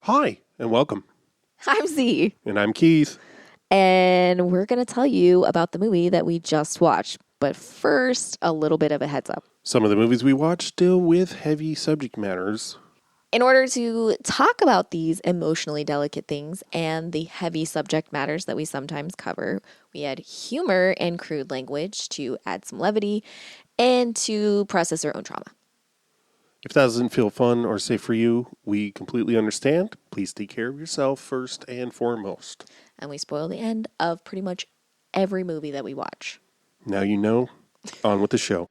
Hi, and welcome. I'm Z. And I'm Keith. And we're going to tell you about the movie that we just watched. But first, a little bit of a heads up. Some of the movies we watch deal with heavy subject matters. In order to talk about these emotionally delicate things and the heavy subject matters that we sometimes cover, we had humor and crude language to add some levity and to process our own trauma. If that doesn't feel fun or safe for you, we completely understand. Please take care of yourself first and foremost. And we spoil the end of pretty much every movie that we watch. Now you know. On with the show.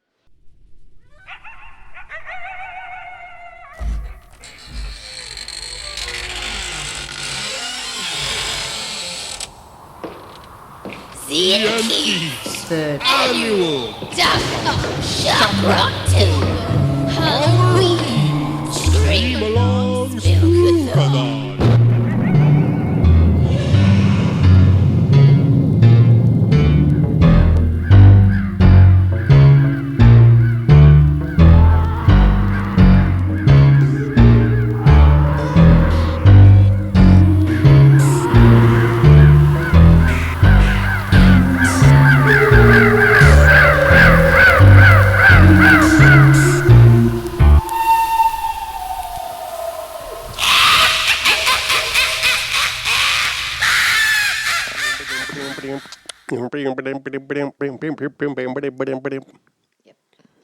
The annual DocOctShock Rocktober Hollerween Stream Along Spook-a-thon.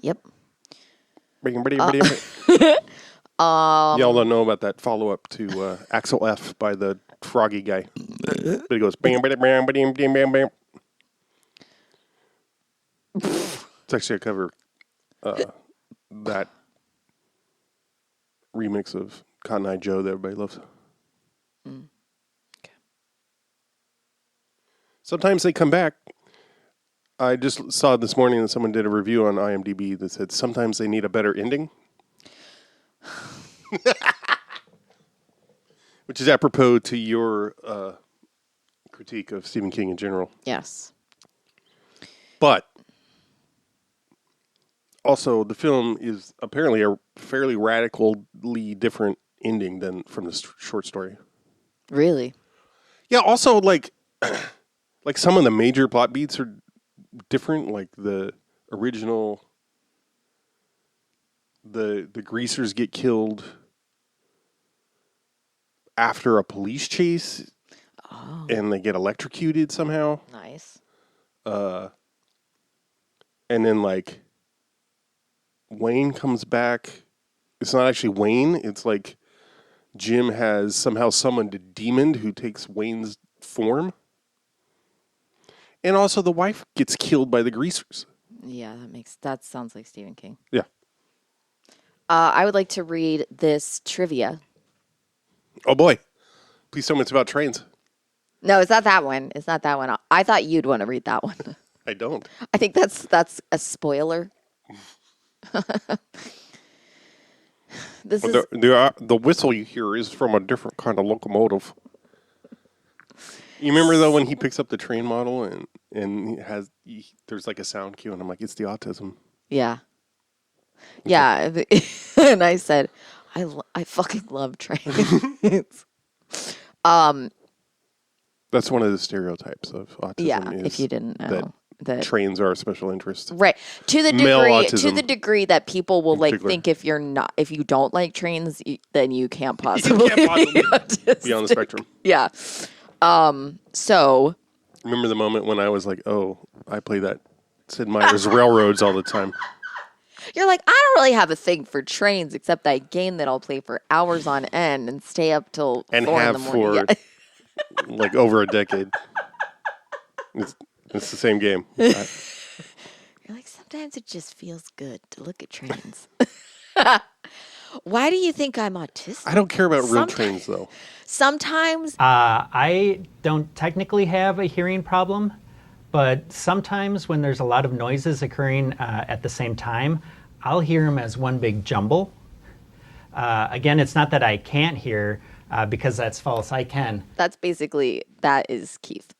Yep. Y'all don't know about that follow-up to Axel F by the Froggy guy. But it goes... It's actually a cover. That remix of Cotton Eye Joe that everybody loves. Okay. Sometimes they come back. I just saw this morning that someone did a review on IMDb that said sometimes they need a better ending. Which is apropos to your critique of Stephen King in general. Yes. But also, the film is apparently a fairly radically different ending than from the short story. Really? Yeah, also, like some of the major plot beats are different. Like the original, the greasers get killed after a police chase, and they get electrocuted somehow. Nice. And then, like, Wayne comes back. It's not actually Wayne. It's like Jim has somehow summoned a demon who takes Wayne's form. And also the wife gets killed by the greasers. Yeah, that sounds like Stephen King. Yeah. I would like to read this trivia. Oh, boy. Please tell me it's about trains. No, it's not that one. It's not that one. I thought you'd want to read that one. I don't. I think that's a spoiler. The whistle you hear is from a different kind of locomotive. You remember, though, when he picks up the train model and there's like a sound cue, and I'm like, it's the autism. Yeah. Yeah. And I said, I fucking love trains. That's one of the stereotypes of autism. Yeah, is if you didn't know. that trains are a special interest. Right. To the degree that people will think if you don't like trains, then you can't possibly, be on the spectrum. Yeah. So remember the moment when I was like, "Oh, I play that Sid Meier's Railroads all the time." You're like, I don't really have a thing for trains except that game that I'll play for hours on end and stay up till 4 in the morning. For like over a decade. It's the same game. You're like, sometimes it just feels good to look at trains. Why do you think I'm autistic? I don't care about real trains, though. Sometimes. I don't technically have a hearing problem, but sometimes when there's a lot of noises occurring at the same time, I'll hear them as one big jumble. Again, it's not that I can't hear, because that's false. I can. That is Keith.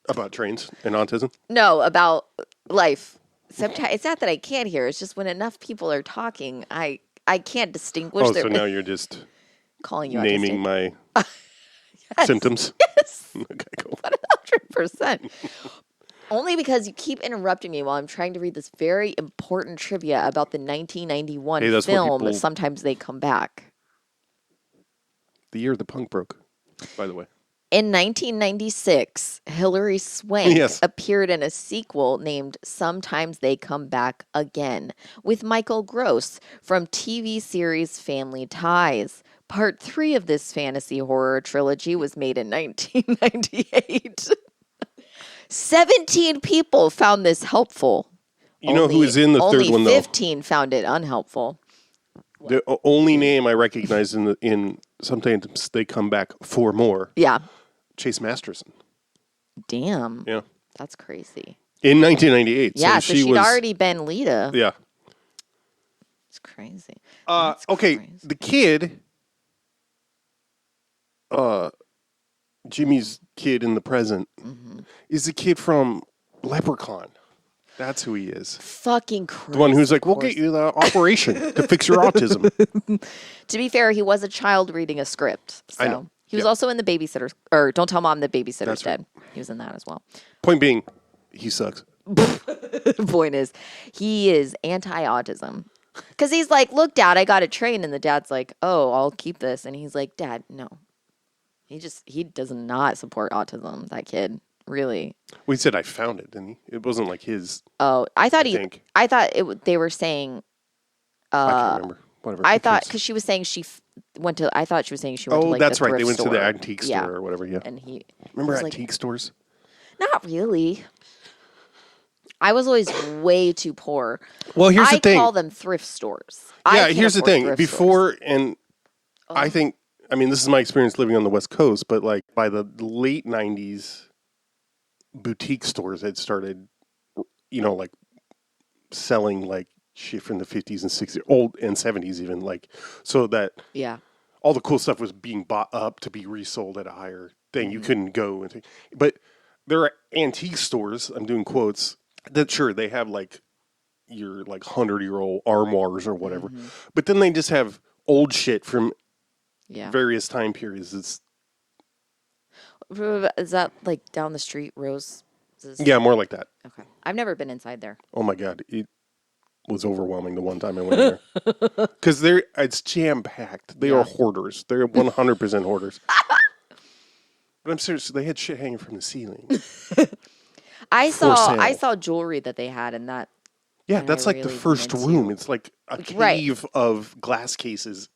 About trains and autism? No, about life. Sometimes it's not that I can't hear. It's just when enough people are talking, I can't distinguish. So now you're just calling you autistic. naming my symptoms. Yes. Okay, cool. 100%. Only because you keep interrupting me while I'm trying to read this very important trivia about the 1991 Hey, that's what film people- Sometimes They Come Back. The year the punk broke, by the way. In 1996, Hilary Swank Yes. appeared in a sequel named Sometimes They Come Back Again with Michael Gross from TV series Family Ties. Part 3 of this fantasy horror trilogy was made in 1998. 17 people found this helpful. You know who was in the third one, though? Only 15 found it unhelpful. The only name I recognize in Sometimes They Come Back for More, Yeah. Chase Masterson. Damn. Yeah. That's crazy. In 1998. Yeah, so she'd was, already been Lita. Yeah. It's crazy. Okay, crazy. the kid, Jimmy's kid in the present, is the kid from Leprechaun. That's who he is. Fucking crazy. The one who's like, we'll get you the operation to fix your autism. To be fair, he was a child reading a script. So I know. he was Yeah. also in The Babysitter, or Don't Tell Mom the Babysitter's That's right. Dead. He was in that as well. Point being, he sucks. The point is, he is anti-autism. Because he's like, look, Dad, I got a train. And the dad's like, oh, I'll keep this. And he's like, Dad, no. He does not support autism, that kid. Really. Well, he said I found it, didn't he? It wasn't like his. Oh, I thought think. they were saying, I can't remember. Whatever. I Who thought, cares? because she was saying went to, I thought she was saying she went to Oh, like that's the right. They thrift went to store. the antique store Yeah. or whatever. Yeah. And he Remember was like, antique stores? not really. I was always way too poor. Well, here's the thing. I call them thrift stores. I Yeah, can't here's the afford thing. thrift Before, stores. and I think, I mean, this is my experience living on the West Coast, but like by the late 90s, boutique stores had started, like selling like shit from the 50s and 60s, old and 70s even, like, so that Yeah. all the cool stuff was being bought up to be resold at a higher thing. Mm-hmm. You couldn't go and but there are antique stores, I'm doing quotes, that sure, they have like your like 100-year-old armoires or whatever, Mm-hmm. but then they just have old shit from Yeah. various time periods. It's Is that like down the street, Rose? yeah, more like that. Okay. I've never been inside there. Oh my God, it was overwhelming the one time I went in there because it's jam packed. They are hoarders. They're 100% hoarders. But I'm serious. They had shit hanging from the ceiling. I For saw sale. jewelry that they had in that. Yeah, And that's I like the really first wanted room. to. It's like a Right. cave of glass cases.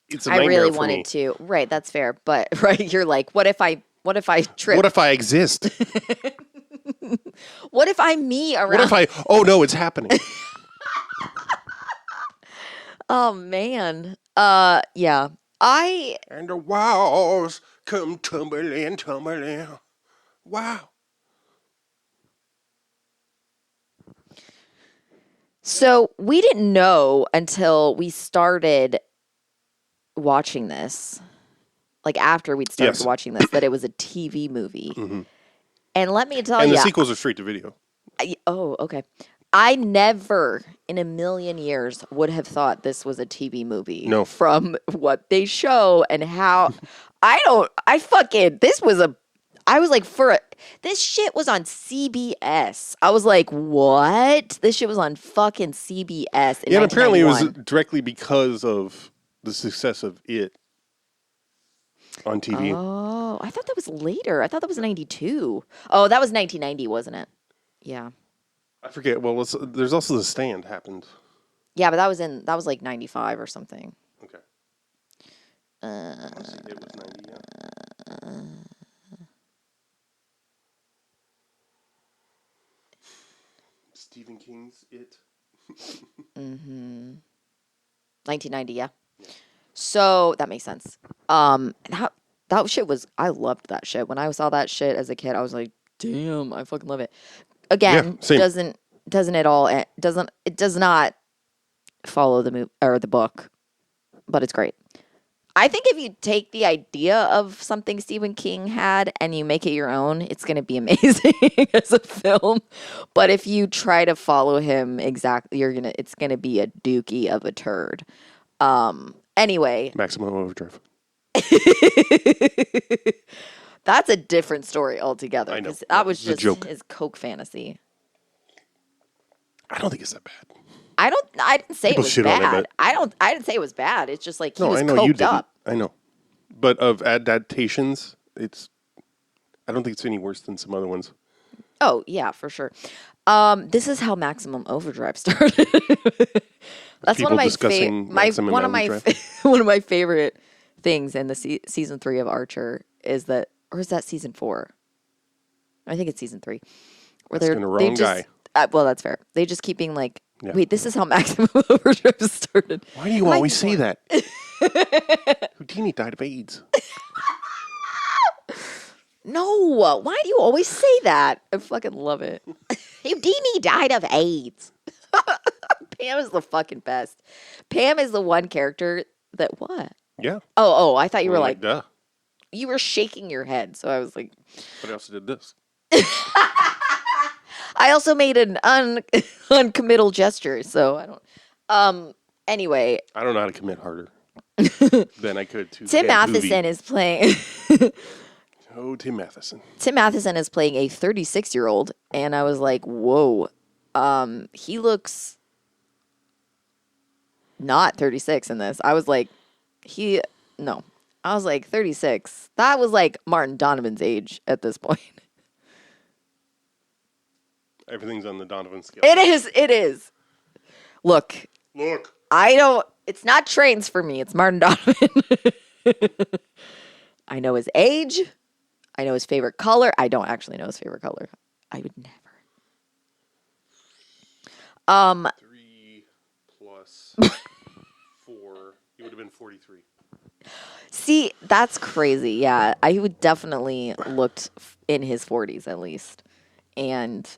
It's a I nightmare really for wanted me. to. Right, that's fair. But right, you're like, what if I trip? What if I exist? What if I'm me around? What if I? Oh no, it's happening. Oh man. Yeah. And the walls come tumbling, tumbling. Wow. So we didn't know until we started watching this, like after we'd started Yes. watching this, that it was a TV movie. And let me tell And you, the sequels are straight to video. okay. I never in a million years would have thought this was a TV movie. No. From what they show and how I was like, this shit was on CBS. I was like, what? This shit was on fucking CBS. In Yeah, and apparently it was 1991. directly because of the success of it on TV. Oh, I thought that was later. I thought that was 92. Oh, that was 1990, wasn't it? Yeah. I forget. Well, there's also The Stand happened. Yeah, but that was like 95 or something. Okay. Let's see, it was 90, yeah. Stephen King's It. 1990, yeah. So that makes sense. That shit was, I loved that shit. When I saw that shit as a kid, I was like, damn, I fucking love it. Again, Yeah, same. it does not follow the movie or the book, but it's great. I think if you take the idea of something Stephen King had and you make it your own, it's going to be amazing as a film. But if you try to follow him exactly, it's going to be a dookie of a turd. Anyway, Maximum Overdrive. That's a different story altogether. I know. 'Cause that was It's a just joke. his Coke fantasy. I don't think it's that bad. I didn't say People it was shit on it, bad. but- I didn't say it was bad. It's just like he No, was I know you coked didn't. up. I know. But of adaptations, I don't think it's any worse than some other ones. Oh, yeah, for sure. This is how Maximum Overdrive started. That's People one of my discussing Maximum one of my Overdrive. one of my favorite things in the season 3 of Archer is that, or is that season 4? I think it's season 3. Where Asking the wrong guy. Well, that's fair. They just keep being like, Yeah. wait, this is how Maximum Overdrive started. Why do you always say that? Houdini died of AIDS. No, why do you always say that? I fucking love it. Houdini died of AIDS. Pam is the fucking best. Pam is the one character that what? Yeah. Oh, I thought you were like, duh. you were shaking your head. So I was like, What else did this? I also made an uncommittal gesture. So I don't. Anyway, I don't know how to commit harder than I could to Tim Pam Matheson is playing. Oh, Tim Matheson. Tim Matheson is playing a 36-year-old, and I was like, whoa. He looks not 36 in this. I was like, no. I was like, 36. That was like Martin Donovan's age at this point. Everything's on the Donovan scale. It is. Look, it's not trains for me. It's Martin Donovan. I know his age. I know his favorite color. I don't actually know his favorite color. I would never. 3 plus 4. You would have been 43. See, that's crazy. Yeah, I would definitely looked in his 40s at least. And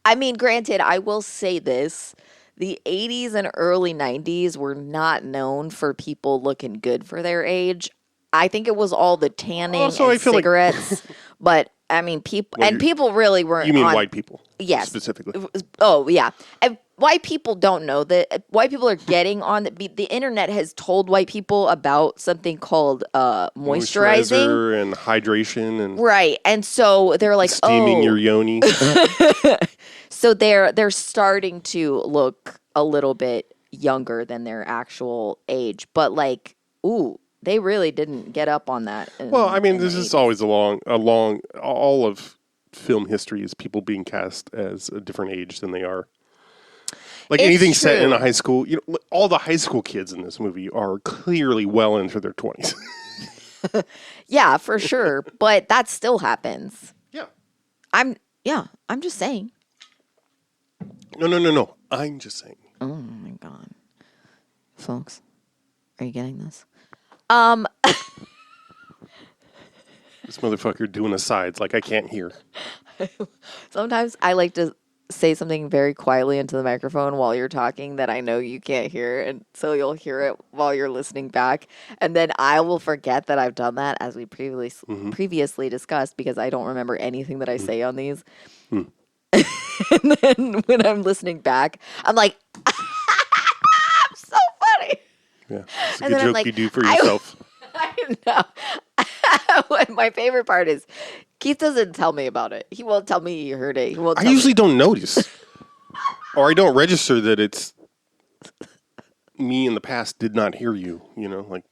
I mean, granted, I will say this. The 80s and early 90s were not known for people looking good for their age. I think it was all the tanning Also, and I feel like- cigarettes. But I mean, people really weren't. You mean on, white people? Yes. Specifically. Oh, yeah. And white people don't know that. White people are getting on the internet has told white people about something called moisturizing. Moisturizer and hydration and Right. And so they're like, steaming your yoni. So they're starting to look a little bit younger than their actual age. But like, ooh, they really didn't get up on that. Well, I mean, in the this is 80s. always all of film history is people being cast as a different age than they are. Like It's anything set in true. a high school, all the high school kids in this movie are clearly well into their 20s. Yeah, for sure. But that still happens. Yeah. I'm just saying. No. I'm just saying. Oh my God. Folks, are you getting this? This motherfucker doing asides like I can't hear. Sometimes I like to say something very quietly into the microphone while you're talking that I know you can't hear, and so you'll hear it while you're listening back, and then I will forget that I've done that, as we previously discussed, because I don't remember anything that I say on these. And then when I'm listening back, I'm like, I'm so funny. Yeah. It's a And good then I'm joke like, you do for yourself. I know. My favorite part is Keith doesn't tell me about it. He won't tell me he heard it. He won't. I Tell usually me. don't notice. Or I don't register that it's me in the past did not hear you, like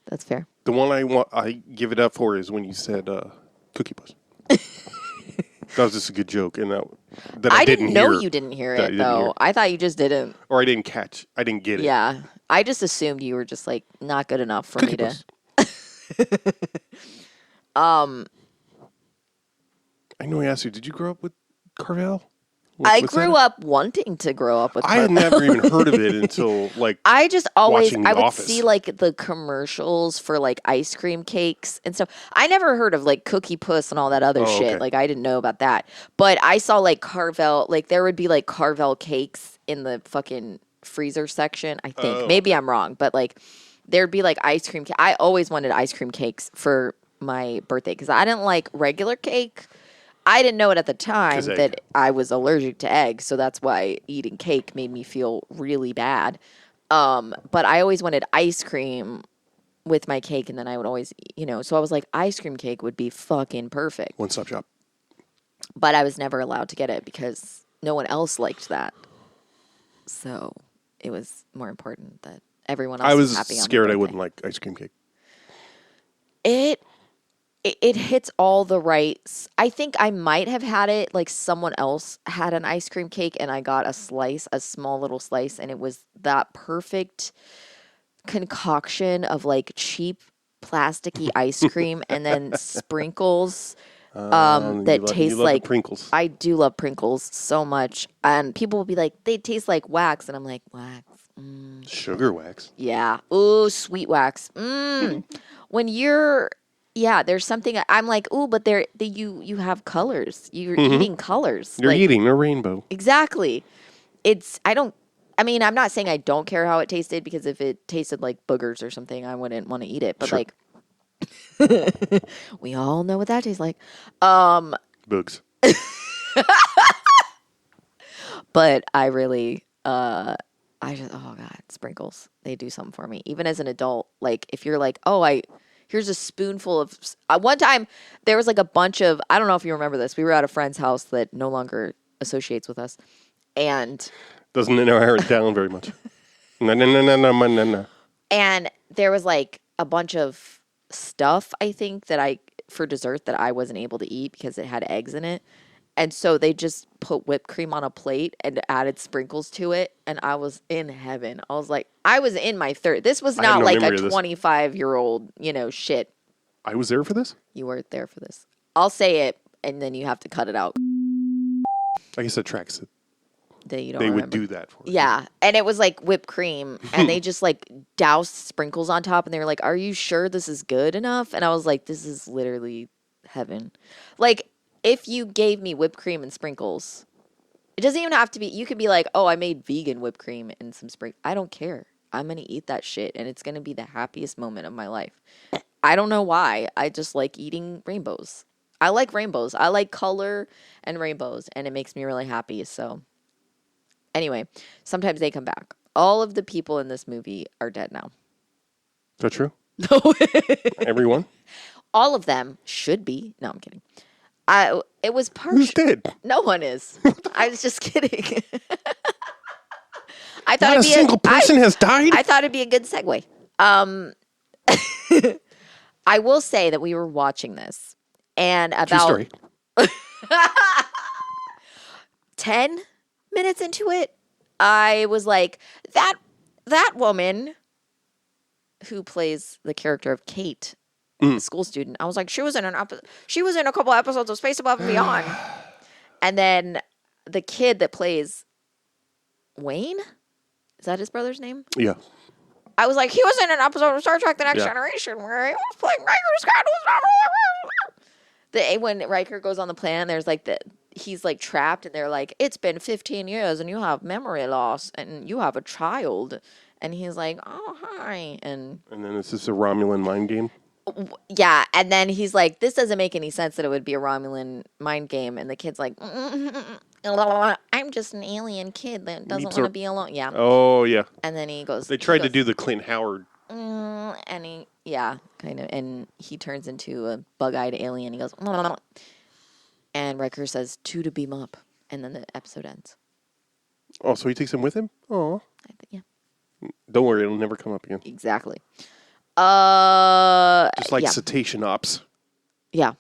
That's fair. the one I give it up for is when you said Cookie Puss. That was just a good joke, and that I didn't know hear, you didn't hear that I it didn't though. hear. I thought you just didn't. Or I didn't get it. Yeah, I just assumed you were just like not good enough for Cookie me to. Puss. I know I asked you, did you grow up with Carvel? I grew up wanting to grow up with. I had Carvel. never even heard of it until like I just always watching The I would Office. see like the commercials for like ice cream cakes and stuff. I never heard of like Cookie Puss and all that other shit. okay. Like I didn't know about that. But I saw like Carvel, like there would be like Carvel cakes in the fucking freezer section. I think Oh, maybe I'm wrong, but like there'd be like ice cream. I always wanted ice cream cakes for my birthday because I didn't like regular cake. I didn't know it at the time 'Cause egg. that I was allergic to eggs, so that's why eating cake made me feel really bad. But I always wanted ice cream with my cake, and then I would always, so I was like, ice cream cake would be fucking perfect. One-stop shop. But I was never allowed to get it because no one else liked that. So it was more important that everyone else I was happy on their scared I birthday. wouldn't like ice cream cake. It hits all the rights. I think I might have had it like someone else had an ice cream cake and I got a small little slice, and it was that perfect concoction of like cheap plasticky ice cream and then sprinkles that taste you love like the Prinkles. I do love Prinkles so much. And people will be like, they taste like wax, and I'm like, wax. Sugar wax. Yeah. Ooh, sweet wax. When you're, there's something I'm like, ooh, but you have colors. You're eating colors. You're like, eating a rainbow. Exactly. I'm not saying I don't care how it tasted, because if it tasted like boogers or something, I wouldn't want to eat it. But Sure. like, we all know what that tastes like. Boogs. But I really, oh God, sprinkles. They do something for me. Even as an adult, like if you're like, here's a spoonful of, one time there was like a bunch of, I don't know if you remember this. We were at a friend's house that no longer associates with us. And Doesn't narrow it down very much. No. And there was like a bunch of stuff, I think, for dessert that I wasn't able to eat because it had eggs in it. And so they just put whipped cream on a plate and added sprinkles to it. And I was in heaven. I was like, I was in my third. This was I have not no like a memory of this. 25-year-old, shit. I was there for this? You weren't there for this. I'll say it, and then you have to cut it out. I guess it tracks it. That you don't They remember. would do that for us. Yeah, and it was like whipped cream, and they just like doused sprinkles on top, and they were like, "Are you sure this is good enough?" And I was like, "This is literally heaven." Like, if you gave me whipped cream and sprinkles, it doesn't even have to be. You could be like, "Oh, I made vegan whipped cream and some sprinkles." I don't care. I'm gonna eat that shit, and it's gonna be the happiest moment of my life. I don't know why. I just like eating rainbows. I like rainbows. I like color and rainbows, and it makes me really happy. So. Anyway, sometimes they come back. All of the people in this movie are dead now. Is that true? No. Everyone? All of them should be. No, I'm kidding. It was Who's partial. dead? No one is. I was just kidding. I thought Not a it'd be single person has died? I thought it'd be a good segue. I will say that we were watching this, and True about story. 10 minutes into it, I was like, that woman who plays the character of Kate, the school student, I was like, she was in a couple episodes of Space Above and Beyond. And then the kid that plays Wayne, is that his brother's name? Yeah. I was like, he was in an episode of Star Trek The Next Yeah. Generation where he was playing Riker Scott. When Riker goes on the planet, there's like he's like trapped, and they're like, it's been 15 years and you have memory loss and you have a child. And he's like, oh, hi. And then it's just a Romulan mind game. yeah. And then he's like, this doesn't make any sense that it would be a Romulan mind game. And the kid's like, I'm just an alien kid that doesn't Meeps want to are- be alone. Yeah. Oh, yeah. And then he goes, They tried to do the Clint Howard. and he, kind of. And he turns into a bug-eyed alien. He goes, and Riker says, 2 to beam up. And then the episode ends. Oh, so he takes him with him? Oh. Yeah, Don't worry, it'll never come up again. exactly. Just like yeah. cetacean ops. Yeah.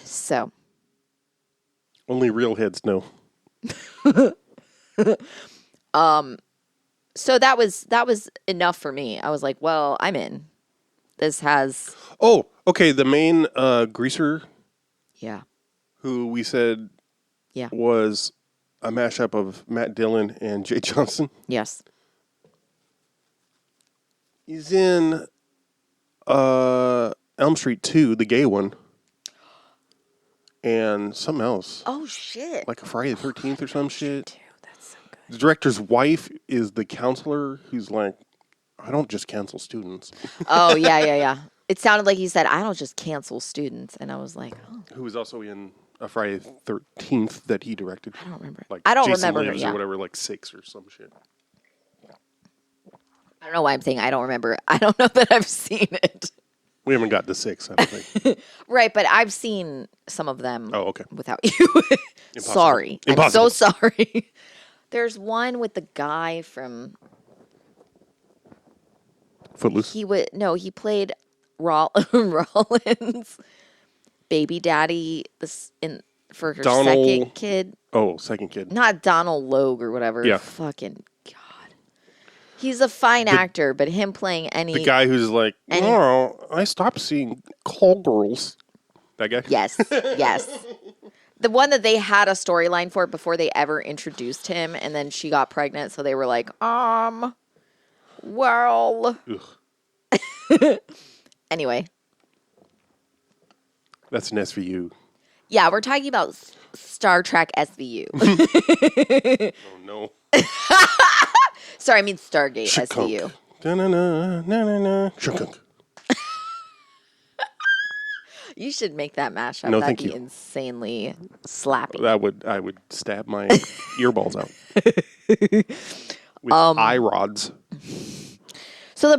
So. Only real heads know. So that was enough for me. I was like, well, I'm in. This has. Oh, okay. The main greaser, Yeah. who we said Yeah. was a mashup of Matt Dillon and Jay Johnson. Yes. He's in Elm Street 2, the gay one, and something else. Oh, shit. Like a Friday the 13th or some shit. Dude, that's so good. The director's wife is the counselor who's like, I don't just cancel students. Oh, yeah. It sounded like he said, I don't just cancel students. And I was like, oh, Who was also in a Friday the 13th that he directed. I don't remember. Like I don't Jason remember her, Lives yeah. or whatever, like 6 or some shit. I don't know why I'm saying I don't remember. I don't know that I've seen it. We haven't got to 6, I don't think. Right, but I've seen some of them Oh, okay. without you. Sorry. Impossible. I'm so sorry. There's one with the guy from Footloose. he played Rollins' baby daddy for her Donald- second kid. Oh, second kid. Not Donald Logue or whatever. Yeah. Fucking God. He's a fine actor, but him playing any The guy who's like, no, I stopped seeing call girls. That guy? Yes, yes. The one that they had a storyline for before they ever introduced him, and then she got pregnant, so they were like, well. Ugh. Anyway. That's an SVU. Yeah, we're talking about Star Trek SVU. Oh, no. Sorry, I mean Stargate Shakunk. SVU. Da-na-na, shakunk. You should make that mashup. No, That'd thank be you. insanely slappy. I would stab my earballs out. With eye rods. So the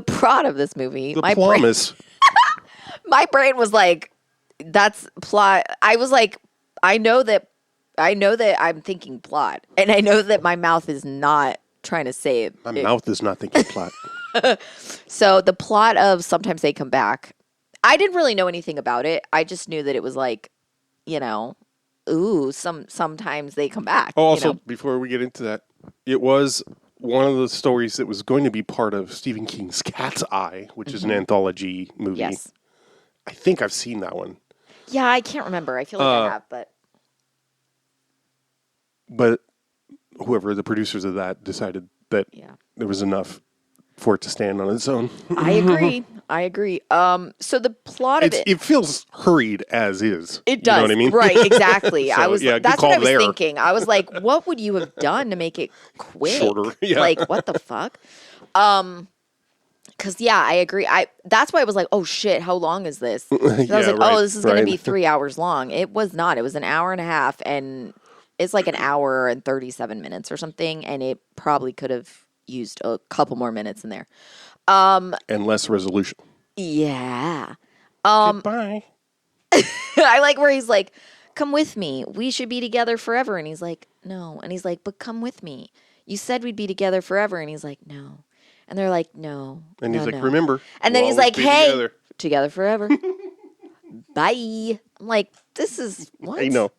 plot of this movie, The my brain was like, that's plot. I was like, I know that I'm thinking plot, and I know that my mouth is not trying to say it. My mouth is not thinking plot. So the plot of Sometimes They Come Back, I didn't really know anything about it. I just knew that it was like, sometimes they come back. Oh, also, before we get into that, it was one of the stories that was going to be part of Stephen King's Cat's Eye, which is an anthology movie. Yes. I think I've seen that one. Yeah, I can't remember. I feel like I have, But whoever the producers of that decided that there was enough for it to stand on its own. I agree. So the plot of It feels hurried as is. It does. You know what I mean? Right, exactly. So, That's what I was thinking. I was like, what would you have done to make it quick? Shorter, yeah. Like, what the fuck? Because I agree. That's why I was like, oh shit, how long is this? I was like, right, this is going to right. be 3 hours long. It was not. It was an hour and a half, and it's like an hour and 37 minutes or something, and it probably could have used a couple more minutes in there. And less resolution. Yeah. Goodbye. I like where he's like, come with me. We should be together forever. And he's like, no. And he's like, but come with me. You said we'd be together forever. And he's like, no. And they're like, no. And he's like, no. remember. And then we'll he's like, always be hey, together forever. Bye. I'm like, this is what? I know.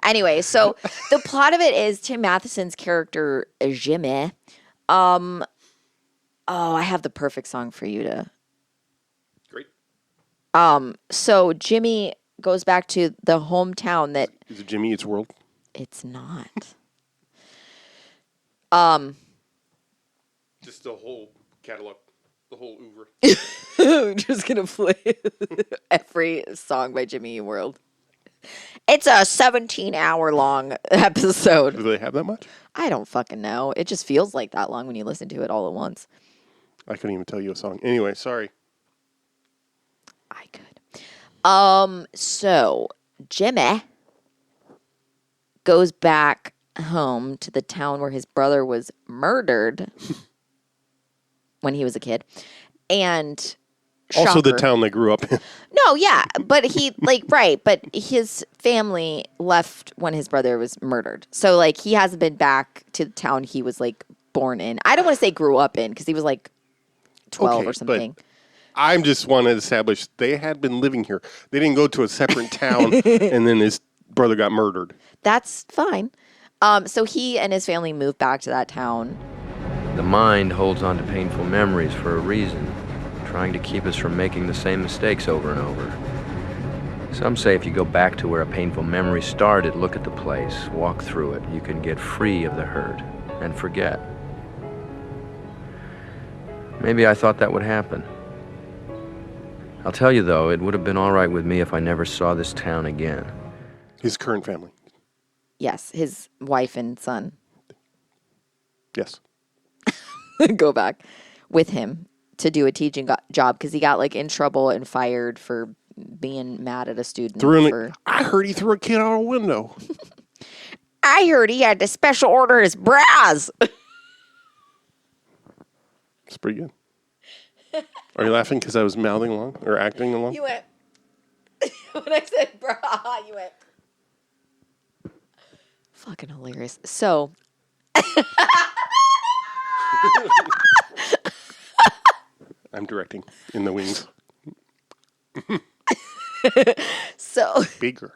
Anyway, so the plot of it is Tim Matheson's character, Jimmy. I have the perfect song for you to. Great. So Jimmy goes back to the hometown that Is it Jimmy Eats World? it's not. Just the whole catalog. The whole oeuvre. I'm just gonna play every song by Jimmy Eat World. It's a 17-hour long episode. Do they have that much? I don't fucking know. It just feels like that long when you listen to it all at once. I couldn't even tell you a song. Anyway, sorry. I could. So Jimmy goes back home to the town where his brother was murdered when he was a kid. And Also the shocker. town they grew up in. No, yeah, but but his family left when his brother was murdered. So like he hasn't been back to the town he was like born in. I don't want to say grew up in because he was like 12 or something. But I just want to establish they had been living here. They didn't go to a separate town and then his brother got murdered. That's fine. So he and his family moved back to that town. The mind holds on to painful memories for a reason, trying to keep us from making the same mistakes over and over. Some say if you go back to where a painful memory started, look at the place, walk through it, you can get free of the hurt and forget. Maybe I thought that would happen. I'll tell you, though, it would have been all right with me if I never saw this town again. His current family. Yes, his wife and son Yes. go back with him to do a teaching job because he got like in trouble and fired for being mad at a student. I heard he threw a kid out a window. I heard he had to special order his bras. It's pretty good. Are you laughing because I was mouthing along or acting along? You went, when I said bra, you went. Fucking hilarious. So. I'm directing in the wings. So. Bigger.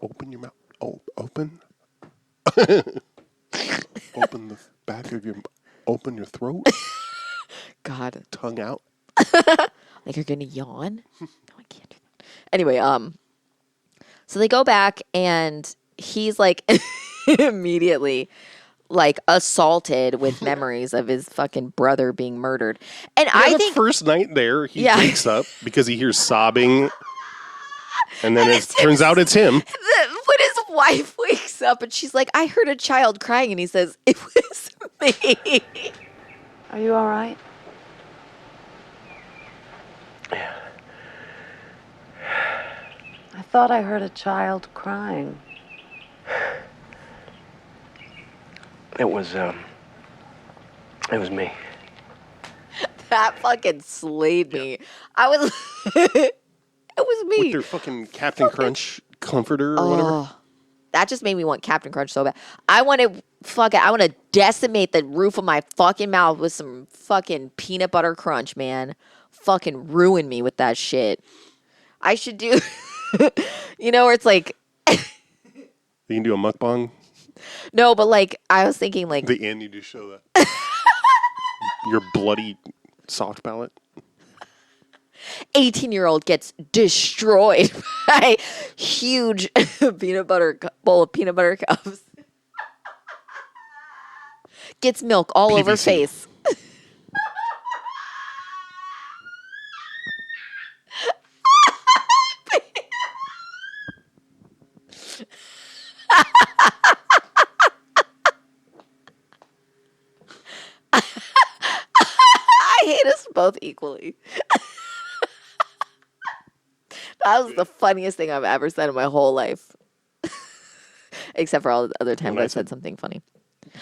Open your mouth. Open. Open the back of your... Open your throat. God. Tongue out. Like you're gonna yawn? No, I can't do that. Anyway, so they go back and he's like immediately like assaulted with memories of his fucking brother being murdered. And I think first night there, he wakes up because he hears sobbing. And then it turns out it's him. When his wife wakes up and she's like, I heard a child crying, and he says, it was me. Are you all right? I thought I heard a child crying. It was me. That fucking slayed me. I was... It was me. With their fucking Captain Crunch comforter or whatever. That just made me want Captain Crunch so bad. I want to decimate the roof of my fucking mouth with some fucking peanut butter crunch, man. Fucking ruin me with that shit. I should do, where it's like. You can do a mukbang. No, but like, I was thinking like. The end, you just show that. Your bloody soft palate. 18-year-old gets destroyed by huge bowl of peanut butter cups. Gets milk all PVC. over face. I hate us both equally. That was the funniest thing I've ever said in my whole life. Except for all the other times I've said something funny.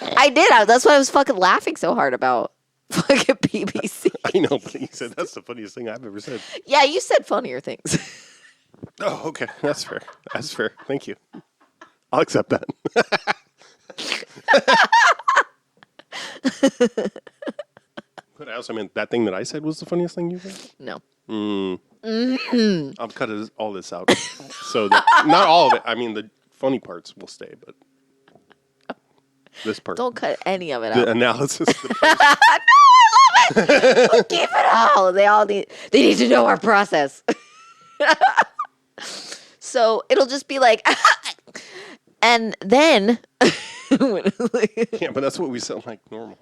I did. That's why I was fucking laughing so hard about fucking BBC. I know, but you said that's the funniest thing I've ever said. Yeah, you said funnier things. Oh, okay. That's fair. That's fair. Thank you. I'll accept that. But I also meant that thing that I said was the funniest thing you said? No. I'll cut all this out. So that, not all of it. I mean, the funny parts will stay, but this part. Don't cut any of it the out. analysis. No, I love it. We'll keep it all. They need to know our process. So it'll just be like, and then. Yeah, but that's what we sound like normally.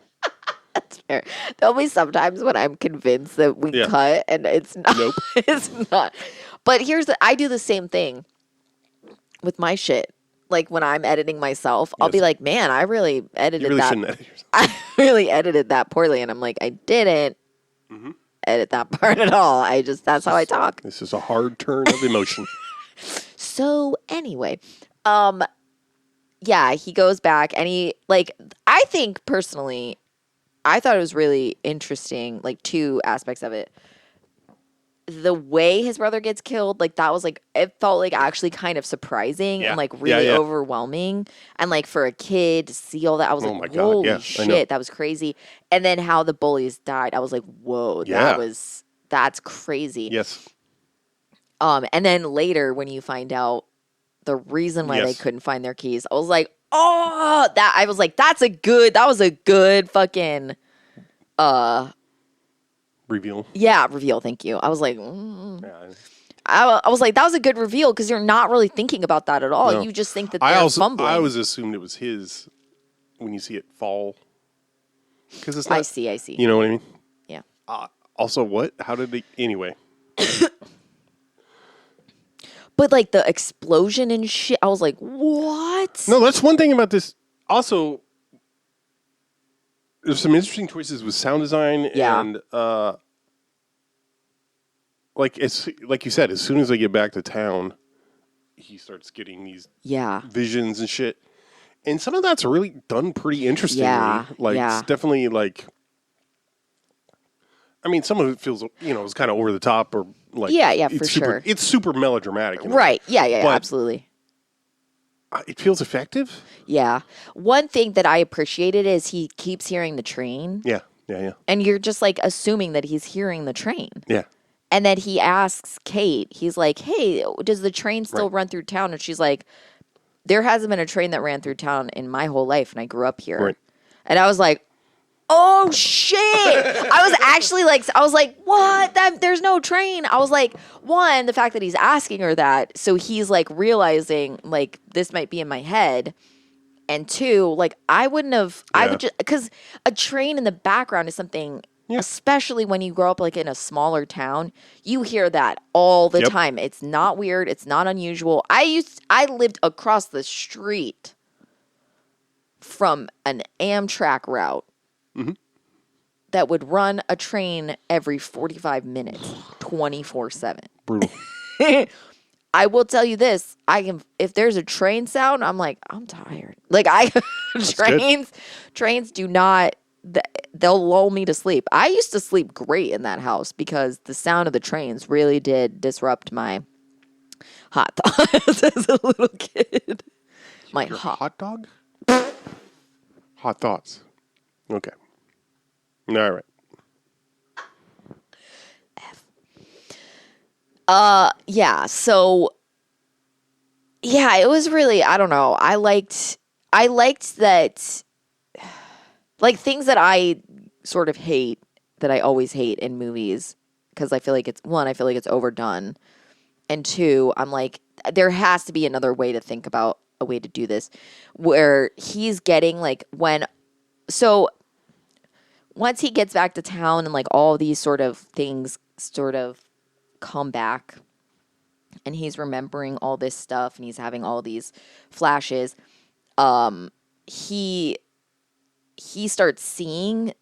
That's fair. There'll be sometimes when I'm convinced that we cut and it's not. Nope. It's not. But I do the same thing with my shit. Like when I'm editing myself, I'll be like, man, I really edited You really that. shouldn't edit yourself. I really edited that poorly. And I'm like, I didn't edit that part at all. That's how I talk. This is a hard turn of emotion. So anyway, yeah, he goes back and I think personally, I thought it was really interesting, like two aspects of it. The way his brother gets killed, like that was like, it felt like actually kind of surprising and like really overwhelming. And like for a kid to see all that, I was like, my God, holy shit, that was crazy. And then how the bullies died, I was like, whoa, that's crazy. Yes. And then later when you find out the reason why they couldn't find their keys, I was like, that was a good fucking Reveal. Yeah, reveal, thank you. I was like, I was like, that was a good reveal because you're not really thinking about that at all. No. You just think that they're fumbling. I always assumed it was his when you see it fall. Because it's not. I see. You know what I mean? Yeah. Also, what? How did they? Anyway. But like the explosion and shit, I was like, what? No, that's one thing about this. Also, there's some interesting choices with sound design and like you said, as soon as they get back to town, he starts getting these Yeah. visions and shit. And some of that's really done pretty interestingly. Yeah, Like, yeah. it's definitely like, I mean, some of it feels, it's kind of over the top or like. Yeah, it's for super, sure. It's super melodramatic. Right. Yeah, But absolutely. It feels effective. Yeah. One thing that I appreciated is he keeps hearing the train. Yeah. And you're just like assuming that he's hearing the train. Yeah. And then he asks Kate, he's like, hey, does the train still run through town? And she's like, there hasn't been a train that ran through town in my whole life, and I grew up here. Right. And I was like, oh, shit. I was like, what? There's no train. I was like, one, the fact that he's asking her that, so he's like realizing like this might be in my head. And two, like I wouldn't have, I would just, because a train in the background is something, especially when you grow up like in a smaller town, you hear that all the time. It's not weird. It's not unusual. I lived across the street from an Amtrak route that would run a train every 45 minutes, 24/7. Brutal. I will tell you this: if there's a train sound, I'm like, I'm tired. Like trains do not. They'll lull me to sleep. I used to sleep great in that house because the sound of the trains really did disrupt my hot thoughts as a little kid. My hot dog. Hot thoughts. Okay. All right. Yeah, so yeah, it was really, I don't know. I liked that, like things that I sort of hate, that I always hate in movies, because I feel like it's overdone. And two, I'm like, there has to be another way to think about a way to do this where he's getting like once he gets back to town and like all these sort of things sort of come back and he's remembering all this stuff and he's having all these flashes, he starts seeing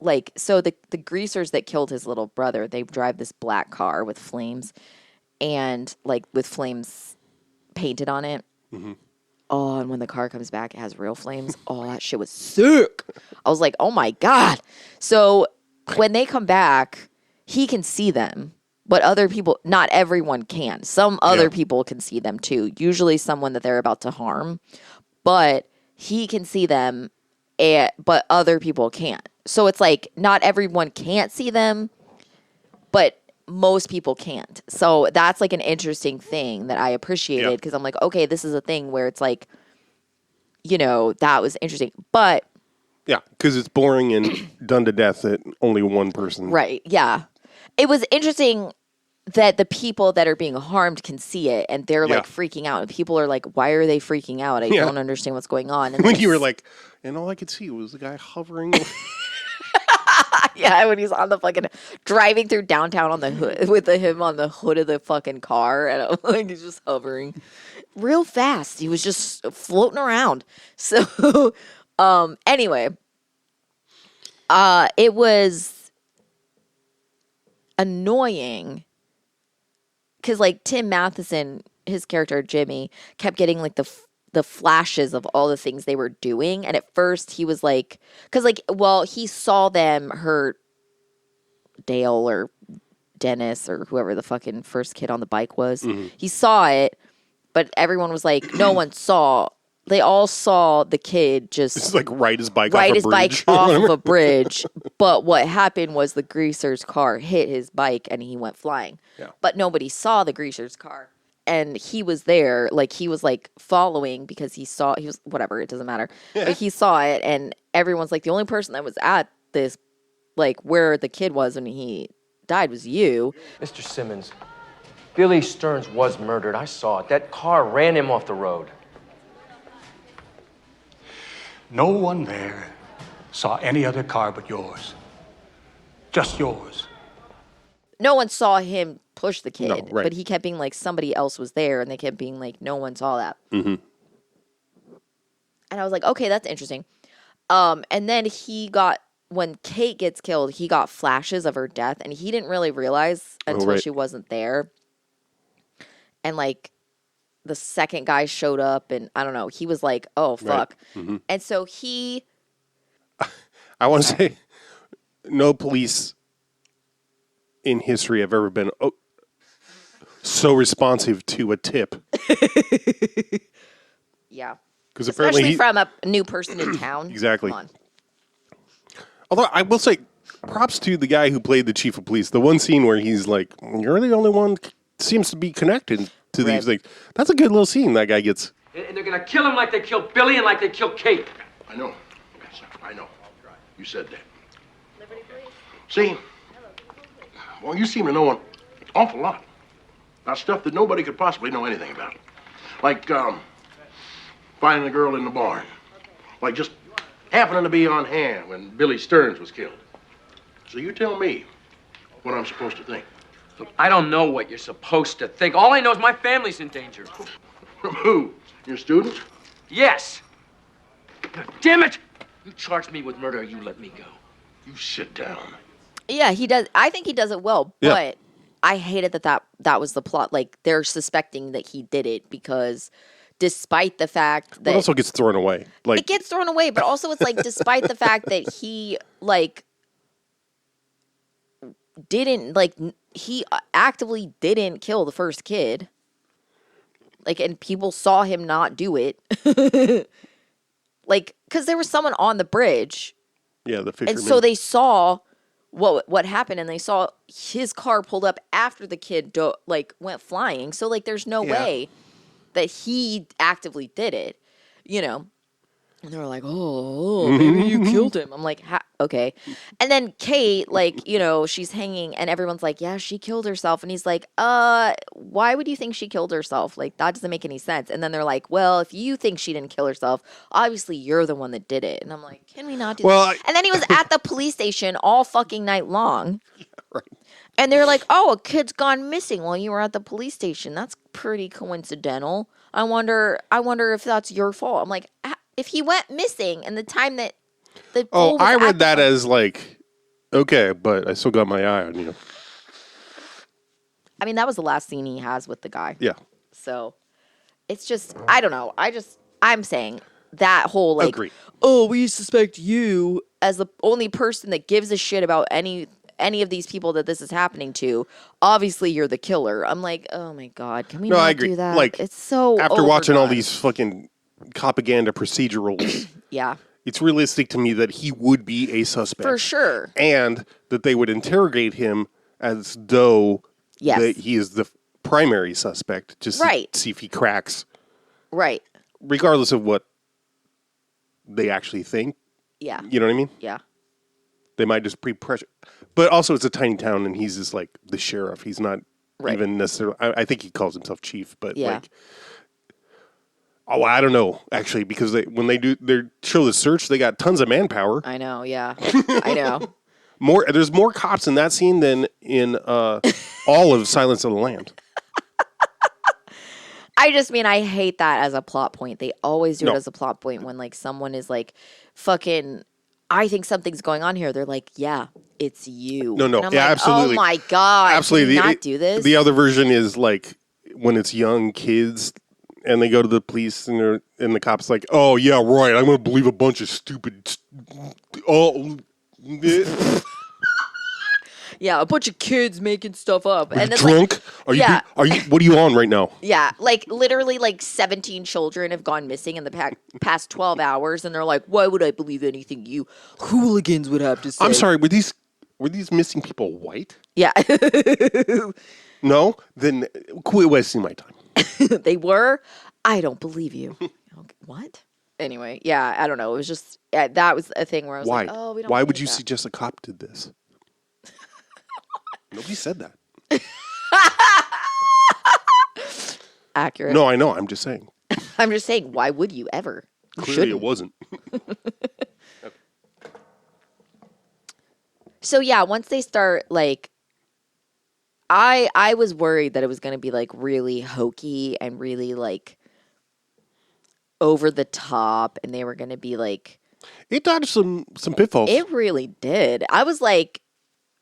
like, so the greasers that killed his little brother, they drive this black car with flames and like with flames painted on it. Mm-hmm. Oh, and when the car comes back, it has real flames. Oh, that shit was sick. I was like, oh my God. So when they come back, he can see them, but other people, not everyone can. Some other people can see them too. Usually someone that they're about to harm, but he can see them, but other people can't. So it's like not everyone can't see them, but most people can't. So that's like an interesting thing that I appreciated because I'm like, okay, this is a thing where it's like, that was interesting. But yeah, because it's boring and done to death that only one person. Right. Yeah. It was interesting that the people that are being harmed can see it and they're like freaking out. And people are like, why are they freaking out? I don't understand what's going on. And when you were like, and all I could see was the guy hovering. Yeah, when he's on the fucking driving through downtown on the hood with him on the hood of the fucking car, and I'm like, he's just hovering real fast. He was just floating around. So, anyway, it was annoying because like Tim Matheson, his character Jimmy, kept getting like the flashes of all the things they were doing. And at first he was like, because like, well, he saw them hurt Dale or Dennis or whoever the fucking first kid on the bike was. Mm-hmm. He saw it, but everyone was like, no one saw. They all saw the kid just like ride his bike off of a bridge. But what happened was the greaser's car hit his bike and he went flying. Yeah. But nobody saw the greaser's car. And he was there, like he was like following because he was whatever, it doesn't matter. Yeah. But he saw it, and everyone's like, the only person that was at this, like where the kid was when he died was you. Mr. Simmons, Billy Stearns was murdered. I saw it. That car ran him off the road. No one there saw any other car but yours. Just yours. No one saw him push the kid, no, right. But he kept being like somebody else was there, and they kept being like no one saw that. Mm-hmm. And I was like, okay, that's interesting. And then when Kate gets killed, he got flashes of her death, and he didn't really realize until she wasn't there. And like, the second guy showed up, and I don't know, he was like, oh, fuck. And so he... I want to say, no police in history have ever been so responsive to a tip. Yeah. Because apparently Especially from a new person in town. Exactly. Come on. Although I will say, props to the guy who played the chief of police. The one scene where he's like, "You're the only one seems to be connected to these things." That's a good little scene that guy gets. And they're gonna kill him like they killed Billy and like they killed Kate. I know. Yes, I know. You said that. See? Well, you seem to know an awful lot about stuff that nobody could possibly know anything about. Like, finding the girl in the barn. Like just happening to be on hand when Billy Stearns was killed. So you tell me what I'm supposed to think. Look, I don't know what you're supposed to think. All I know is my family's in danger. From who? Your students? Yes. God damn it! You charged me with murder, you let me go. You sit down. Yeah, he does. I think he does it well, Yeah. but I hated that was the plot. Like, they're suspecting that he did it because despite the fact that... It also gets thrown away. Like, it gets thrown away, but also it's like despite the fact that he, like, didn't, like, he actively didn't kill the first kid. Like, and people saw him not do it. Like, because there was someone on the bridge. yeah, the fisherman. And so they saw what happened, and they saw his car pulled up after the kid went flying. So like, there's no way that he actively did it, you know. And they were like, "Oh, maybe you killed him." I'm like, "Okay." And then Kate, like, you know, she's hanging, and everyone's like, "Yeah, she killed herself." And he's like, why would you think she killed herself? Like, that doesn't make any sense." And then they're like, "Well, if you think she didn't kill herself, obviously you're the one that did it." And I'm like, "Can we not do that?" And then he was at the police station all fucking night long. Yeah, right. And they're like, "Oh, a kid's gone missing while you were at the police station. That's pretty coincidental. I wonder if that's your fault." I'm like, if he went missing and the time that the Oh, I read that as like, okay, but I still got my eye on you. I mean, that was the last scene he has with the guy. Yeah. So it's just, I don't know. I'm saying that whole like, Agree. "Oh, we suspect you," as the only person that gives a shit about any of these people that this is happening to. Obviously, you're the killer. I'm like, oh my God, can we not I agree. do that? Like, it's so after watching all overdone. these fucking propaganda procedurals, Yeah, it's realistic to me that he would be a suspect. for sure. And that they would interrogate him as though Yes. that he is the primary suspect, just Right. to see if he cracks, Right. regardless of what they actually think. Yeah. You know what I mean? Yeah. They might just pre-pressure. But also, it's a tiny town, and he's just like the sheriff. He's not Right. even necessarily. I think he calls himself chief, but Yeah. like, oh, I don't know actually, because when they do their show the search, they got tons of manpower. I know. Yeah. I know. There's more cops in that scene than in all of Silence of the Lambs. I just mean, I hate that as a plot point. They always do No. it as a plot point when like someone is like, fucking, I think something's going on here. They're like, yeah, it's you. No, And I'm yeah, like, absolutely. Oh my God. Absolutely. Can we not do this? The other version is like when it's young kids and they go to the police and the cop's like, "Oh yeah, right. I'm going to believe a bunch of stupid. Yeah, a bunch of kids making stuff up. Are you And then drunk? Like, Are you? What are you on right now?" yeah, like literally like 17 children have gone missing in the past 12 hours. And they're like, why would I believe anything you hooligans would have to say? I'm sorry. Were these missing people white? Yeah. No. Then quit wasting my time. They were? I don't believe you. Okay, what? Anyway, yeah, I don't know. It was just, that was a thing where I was Why? like, oh, we don't Why would believe you that. suggest a cop did this? Nobody said that. Accurate. No, I know. I'm just saying. I'm just saying, why would you ever? You Clearly, shouldn't. it wasn't. So yeah, once they start like, I was worried that it was going to be like really hokey and really like over the top, and they were going to be like, It dodged some pitfalls. it really did. I was like,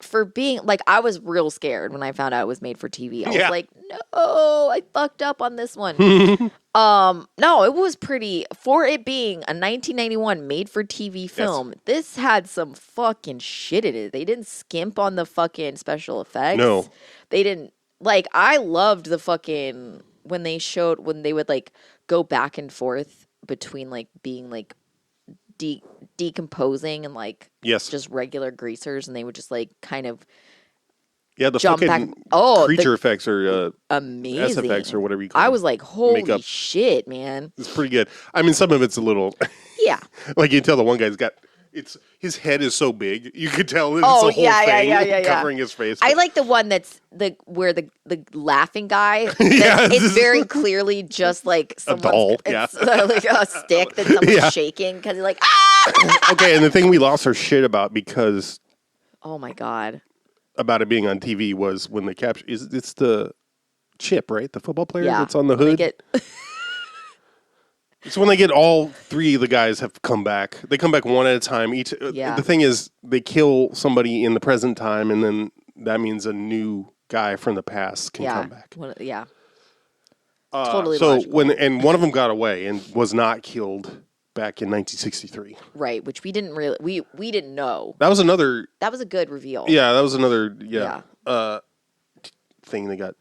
for being like, I was real scared when I found out it was made for TV. I was Yeah. like, no, I fucked up on this one. No, it was pretty, for it being a 1991 made for TV film. This had some fucking shit in it. They didn't skimp on the fucking special effects. No. They didn't, like, I loved the fucking, when they would like go back and forth between like being like decomposing and like just regular greasers, and they would just like kind of the jump fucking back. creature effects or amazing SFX or whatever you call it. I was like, holy Makeup. shit, man. It's pretty good. I mean, some of it's a little Yeah. like you can tell the one guy's got his head is so big you could tell it's a whole thing covering his face. I like the one that's where the laughing guy. Yeah, it's very clearly just like a doll. It's like a stick that someone's shaking because you're like, ah. Okay, and the thing we lost our shit about because oh my god, about it being on TV was when they capture it's the Chip, right? The football player Yeah. that's on the When they hood. It's when they get all three of the guys have come back. They come back one at a time. Each. The thing is, they kill somebody in the present time, and then that means a new guy from the past can come back. Totally. So logical. and one of them got away and was not killed back in 1963. Right, which we didn't really we didn't know. That was another. That was a good reveal. Yeah, that was another. Thing they got.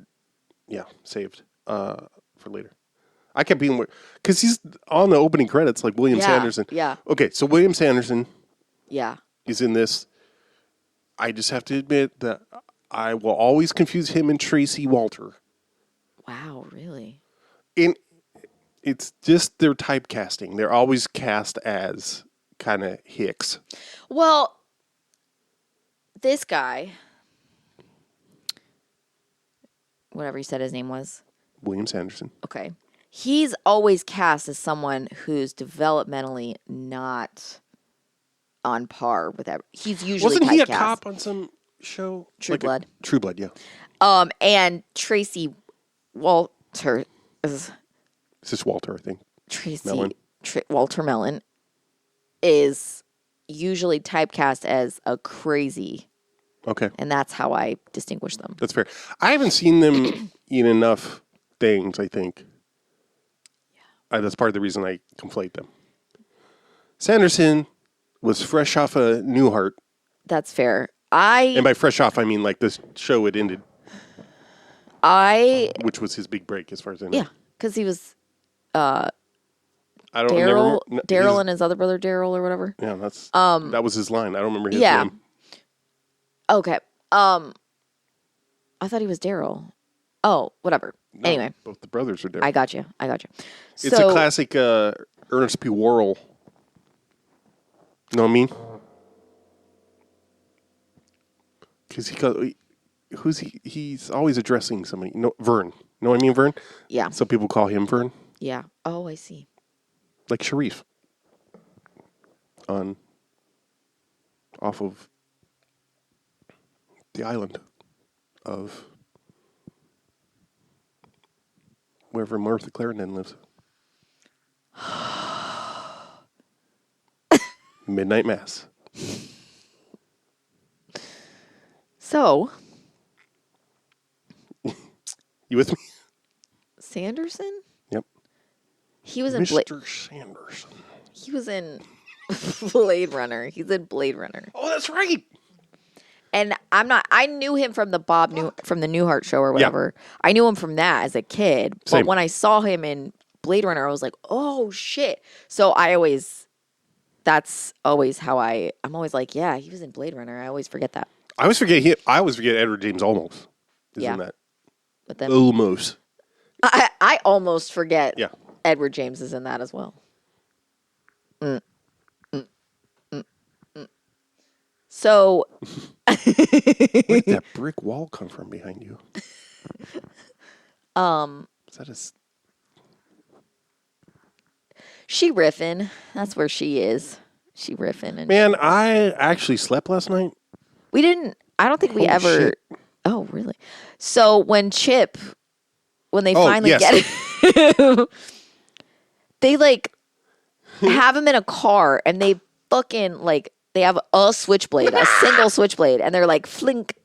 Saved for later. I kept being because he's on the opening credits like William Sanderson. Yeah. Okay, so William Sanderson. Yeah. Is in this. I just have to admit that I will always confuse him and Tracy Walter. Wow, really? It's just their typecasting. They're always cast as kind of hicks. Well, this guy, whatever you said his name was. William Sanderson. Okay. He's always cast as someone who's developmentally not on par with that. He's usually Wasn't he a typecast. cop on some show? True Blood. True Blood, yeah. And Tracy Walter is... It's just Walter, I think. Tracy Mellon. Walter Mellon is usually typecast as a crazy. Okay. And that's how I distinguish them. That's fair. I haven't seen them in enough things, I think. That's part of the reason I conflate them. Sanderson was fresh off of Newhart. That's fair. And by fresh off, I mean like this show had ended. Which was his big break as far as I know. Yeah, because he was I don't Daryl and his other brother Daryl or whatever. Yeah, that was his line. I don't remember his name. Okay. I thought he was Daryl. Oh, whatever. No, anyway, both the brothers are Daryl. I got you. It's a classic Ernest P. Worrell. Know what I mean? Because he's always addressing somebody. No, Vern. Know what I mean, Vern? Yeah. So people call him Vern. Yeah. Oh, I see. Like Sharif. Off of the island of wherever Martha Clarendon lives. Midnight Mass. So. You with me? Sanderson? Yep. He was in Mr. Sanderson. He was in Blade Runner. He's in Blade Runner. Oh, that's right. And I knew him from the from the Newhart show or whatever. Yeah. I knew him from that as a kid. Same. But when I saw him in Blade Runner, I was like, oh shit. So that's always how I'm always like, yeah, he was in Blade Runner. I always forget that. I always forget Edward James Olmos is in that. But then Olmos. I almost forget Yeah. Edward James is in that as well. So where did that brick wall come from behind you? Is that she riffing. That's where she is. She riffing. And Man, I actually slept last night. We didn't. I don't think we ever. Shit. Oh, really? So when they finally yes. get him, they like have him in a car and they fucking like They have a switchblade, a single switchblade, and they're like flink.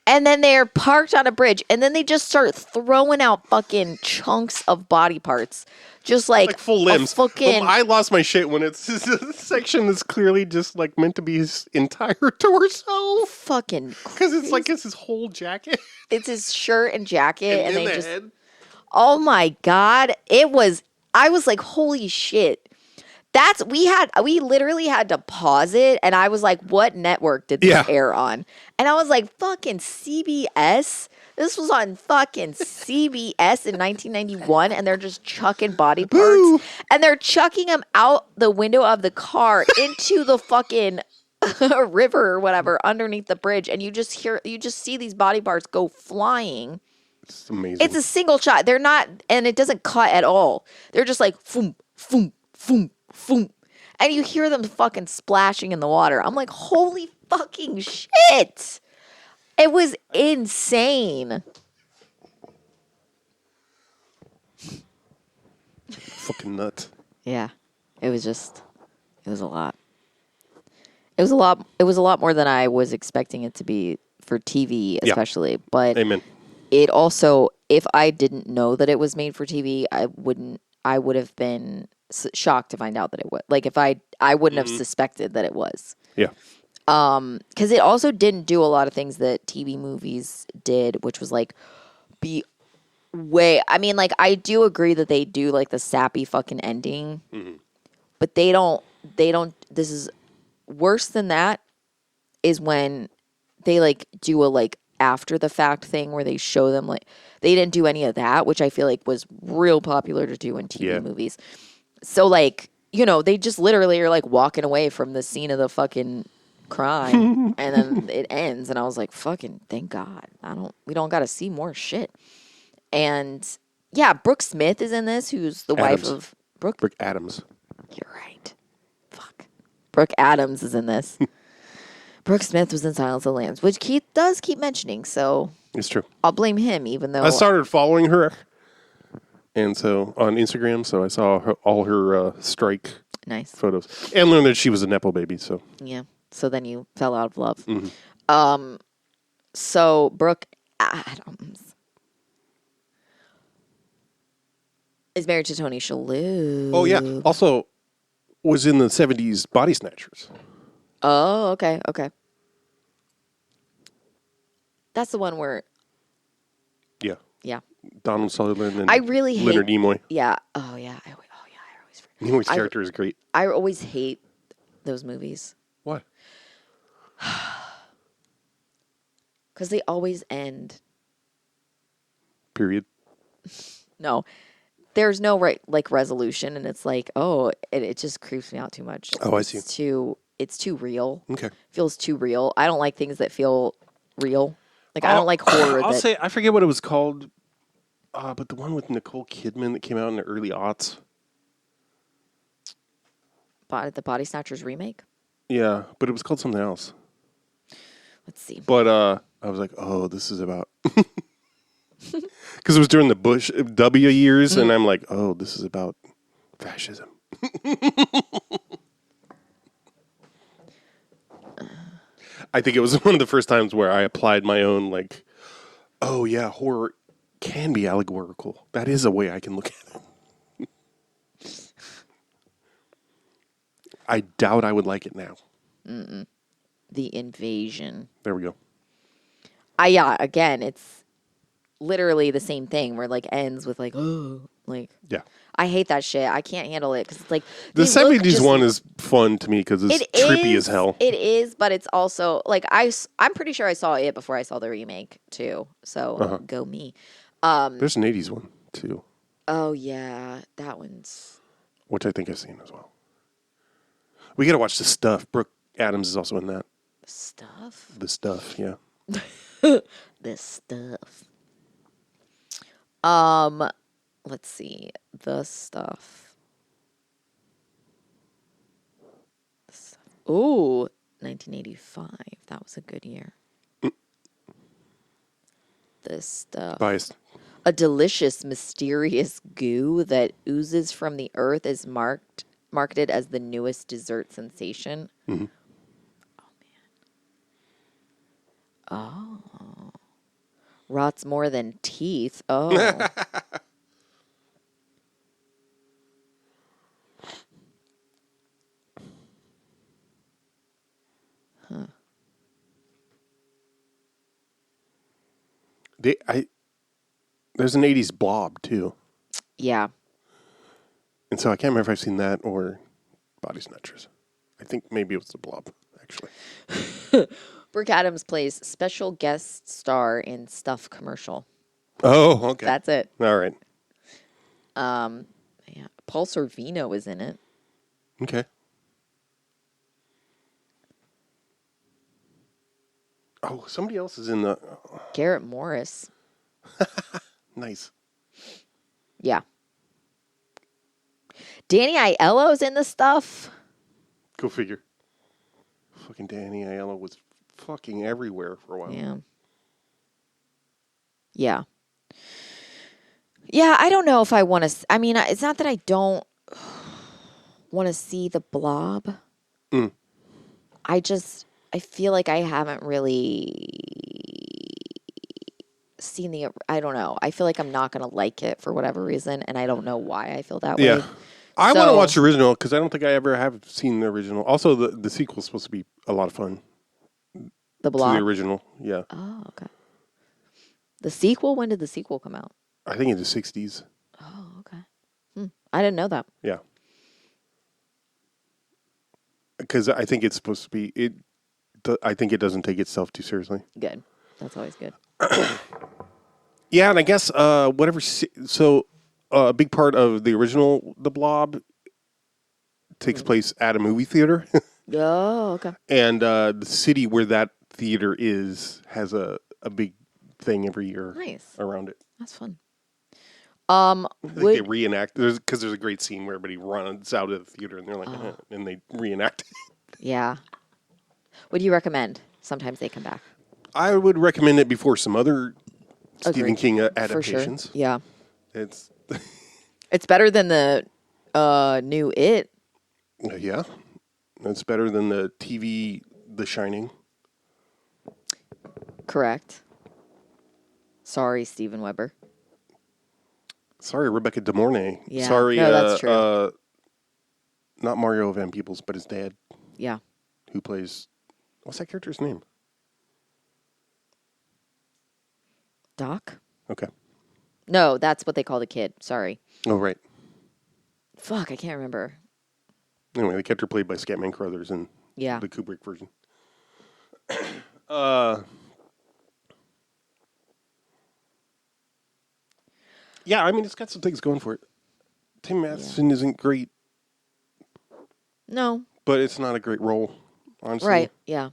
And then they're parked on a bridge, and then they just start throwing out fucking chunks of body parts, just like full limbs. Fucking, I lost my shit when it's a section that's clearly just like meant to be his entire torso. Fucking, because it's like it's his whole jacket. It's his shirt and jacket, and they just. Head. Oh my god! I was like, holy shit. We literally had to pause it, and I was like, what network did this air on? And I was like, fucking CBS? This was on fucking CBS in 1991, and they're just chucking body parts. Woo. And they're chucking them out the window of the car into the fucking river or whatever underneath the bridge, and you just see these body parts go flying. It's amazing. It's a single shot. They're not, and it doesn't cut at all. They're just like, foom, foom, foom. Foom. And you hear them fucking splashing in the water. I'm like, holy fucking shit. It was insane. Fucking nuts. Yeah. It was a lot. It was a lot more than I was expecting it to be for TV, especially. Yeah. But Amen. It also, if I didn't know that it was made for TV, I would have been shocked to find out that it was. Like, if I wouldn't have suspected that it was. Yeah. Because it also didn't do a lot of things that TV movies did, which was like I mean, like, I do agree that they do like the sappy fucking ending, but they don't, this is worse than that is when they like do a like after the fact thing where they show them like, they didn't do any of that, which I feel like was real popular to do in TV movies. So, like, you know, they just literally are, like, walking away from the scene of the fucking crime, and then it ends, and I was like, fucking thank God. We don't got to see more shit. And, yeah, Brooke Smith is in this, who's the wife of... Brooke Adams. You're right. Fuck. Brooke Adams is in this. Brooke Smith was in Silence of the Lambs, which Keith does keep mentioning, so... It's true. I'll blame him, even though... I started following her. And so on Instagram, so I saw all her strike photos and learned that she was a Nepo baby. So yeah, so then you fell out of love. So Brooke Adams is married to Tony Shalhoub. Oh yeah, also was in the '70s Body Snatchers. Oh, okay. That's the one where. Yeah. Donald Sutherland and I really Leonard hate, Nimoy. Yeah. Oh, yeah. I always forget. Nimoy's character is great. I always hate those movies. Why? Because they always end. Period. No. There's no resolution, and it's like, oh, it just creeps me out too much. Oh, I see. It's too real. Okay. Feels too real. I don't like things that feel real. Like, I don't like horror. I'll say, I forget what it was called, but the one with Nicole Kidman that came out in the early aughts. The Body Snatchers remake? Yeah, but it was called something else. Let's see. But I was like, oh, this is about... Because it was during the Bush W years, and I'm like, oh, this is about fascism. I think it was one of the first times where I applied my own, like, oh, yeah, horror can be allegorical. That is a way I can look at it. I doubt I would like it now. The Invasion. There we go. Yeah, again, it's literally the same thing where it, like, ends with, like, oh, like... Yeah. I hate that shit. I can't handle it because it's like... The 70s one is fun to me because it's trippy as hell. It is, but it's also... Like, I'm pretty sure I saw it before I saw the remake, too. So, go me. There's an 80s one, too. Oh, yeah. That one's... Which I think I've seen as well. We got to watch The Stuff. Brooke Adams is also in that. The Stuff? The Stuff, yeah. The Stuff. Let's see. The Stuff. Ooh, 1985. That was a good year. The Stuff. Biased. A delicious, mysterious goo that oozes from the earth is marketed as the newest dessert sensation. Oh. Rots more than teeth. Oh. Huh. There's an 80s Blob, too. Yeah. And so I can't remember if I've seen that or Body Snatchers. I think maybe it was the Blob, actually. Brooke Adams plays special guest star in Stuff commercial. Oh, okay. That's it. All right. Yeah. Paul Sorvino is in it. Okay. Oh, somebody else is in the... Garrett Morris. Nice. Yeah. Danny Aiello's in the Stuff. Go figure. Fucking Danny Aiello was fucking everywhere for a while. Yeah. Yeah. Yeah, I don't know if I want to... I mean, it's not that I don't want to see the Blob. Mm. I feel like I haven't really seen the... I don't know. I feel like I'm not going to like it for whatever reason, and I don't know why I feel that way. I want to watch the original because I don't think I ever have seen the original. Also, the sequel is supposed to be a lot of fun. The Blob? To the original, yeah. Oh, okay. The sequel? When did the sequel come out? I think in the 60s. Oh, okay. I didn't know that. Yeah. Because I think it's supposed to be... I think it doesn't take itself too seriously. Good. That's always good. Yeah, and I guess whatever... So, a big part of the original The Blob takes place at a movie theater. Oh, okay. And the city where that theater has a big thing every year around it. That's fun. They reenact because there's a great scene where everybody runs out of the theater and they're like, and they reenact it. Yeah. What do you recommend? Sometimes they come back. I would recommend it before some other Stephen King adaptations. For sure. Yeah. It's better than the new It. Yeah. It's better than the TV The Shining. Correct. Sorry, Steven Weber. Sorry, Rebecca De Mornay. Yeah. Sorry, no, that's true. Not Mario Van Peebles, but his dad. Yeah. Who plays... What's that character's name? Doc? Okay. No, that's what they call the kid. Sorry. Oh, right. Fuck, I can't remember. Anyway, the character played by Scatman Crothers in the Kubrick version. Yeah, I mean, it's got some things going for it. Tim Matheson isn't great. No. But it's not a great role, honestly. Right, yeah.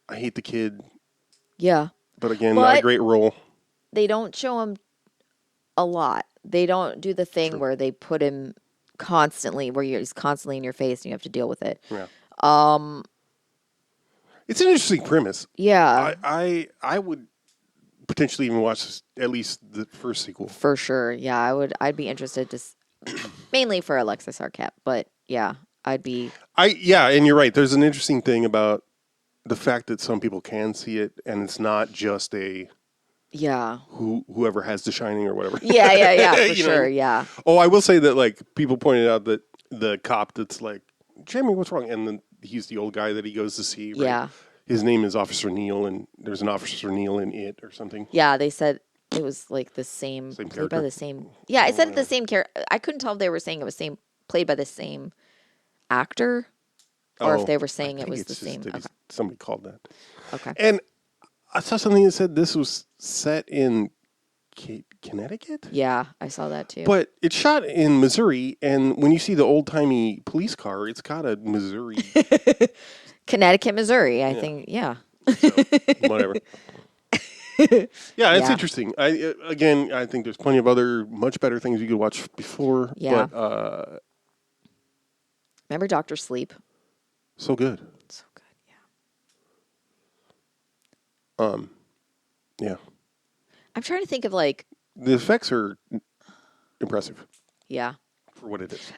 I hate the kid. Yeah. But again, not a great role. They don't show him a lot. They don't do the thing where they put him constantly, where he's constantly in your face and you have to deal with it. Yeah. It's an interesting premise. Yeah. I would potentially even watch at least the first sequel. For sure. Yeah, I'd be interested to mainly for Alexis Arquette, but yeah, I'd be Yeah, and you're right. There's an interesting thing about the fact that some people can see it and it's not just a whoever has The Shining or whatever. Yeah, for sure, yeah. Oh, I will say that like people pointed out that the cop that's like, Jamie, what's wrong? And then he's the old guy that he goes to see. Right? Yeah. His name is Officer Neil, and there's an Officer Neil in It or something. Yeah, they said it was like the same played character? by the same. Yeah, it said the same character. I couldn't tell if they were saying it was played by the same actor, or if they were saying it was the same. Okay. Somebody called that. Okay. And I saw something that said this was set in Connecticut? Yeah, I saw that too. But it's shot in Missouri, and when you see the old-timey police car, it's got a Missouri... Connecticut, Missouri, I think, yeah. So, whatever. Yeah, it's interesting. I think there's plenty of other, much better things you could watch before. Yeah. But, remember Dr. Sleep? So good. So good, yeah. Yeah. I'm trying to think of like... The effects are impressive. Yeah. For what it is.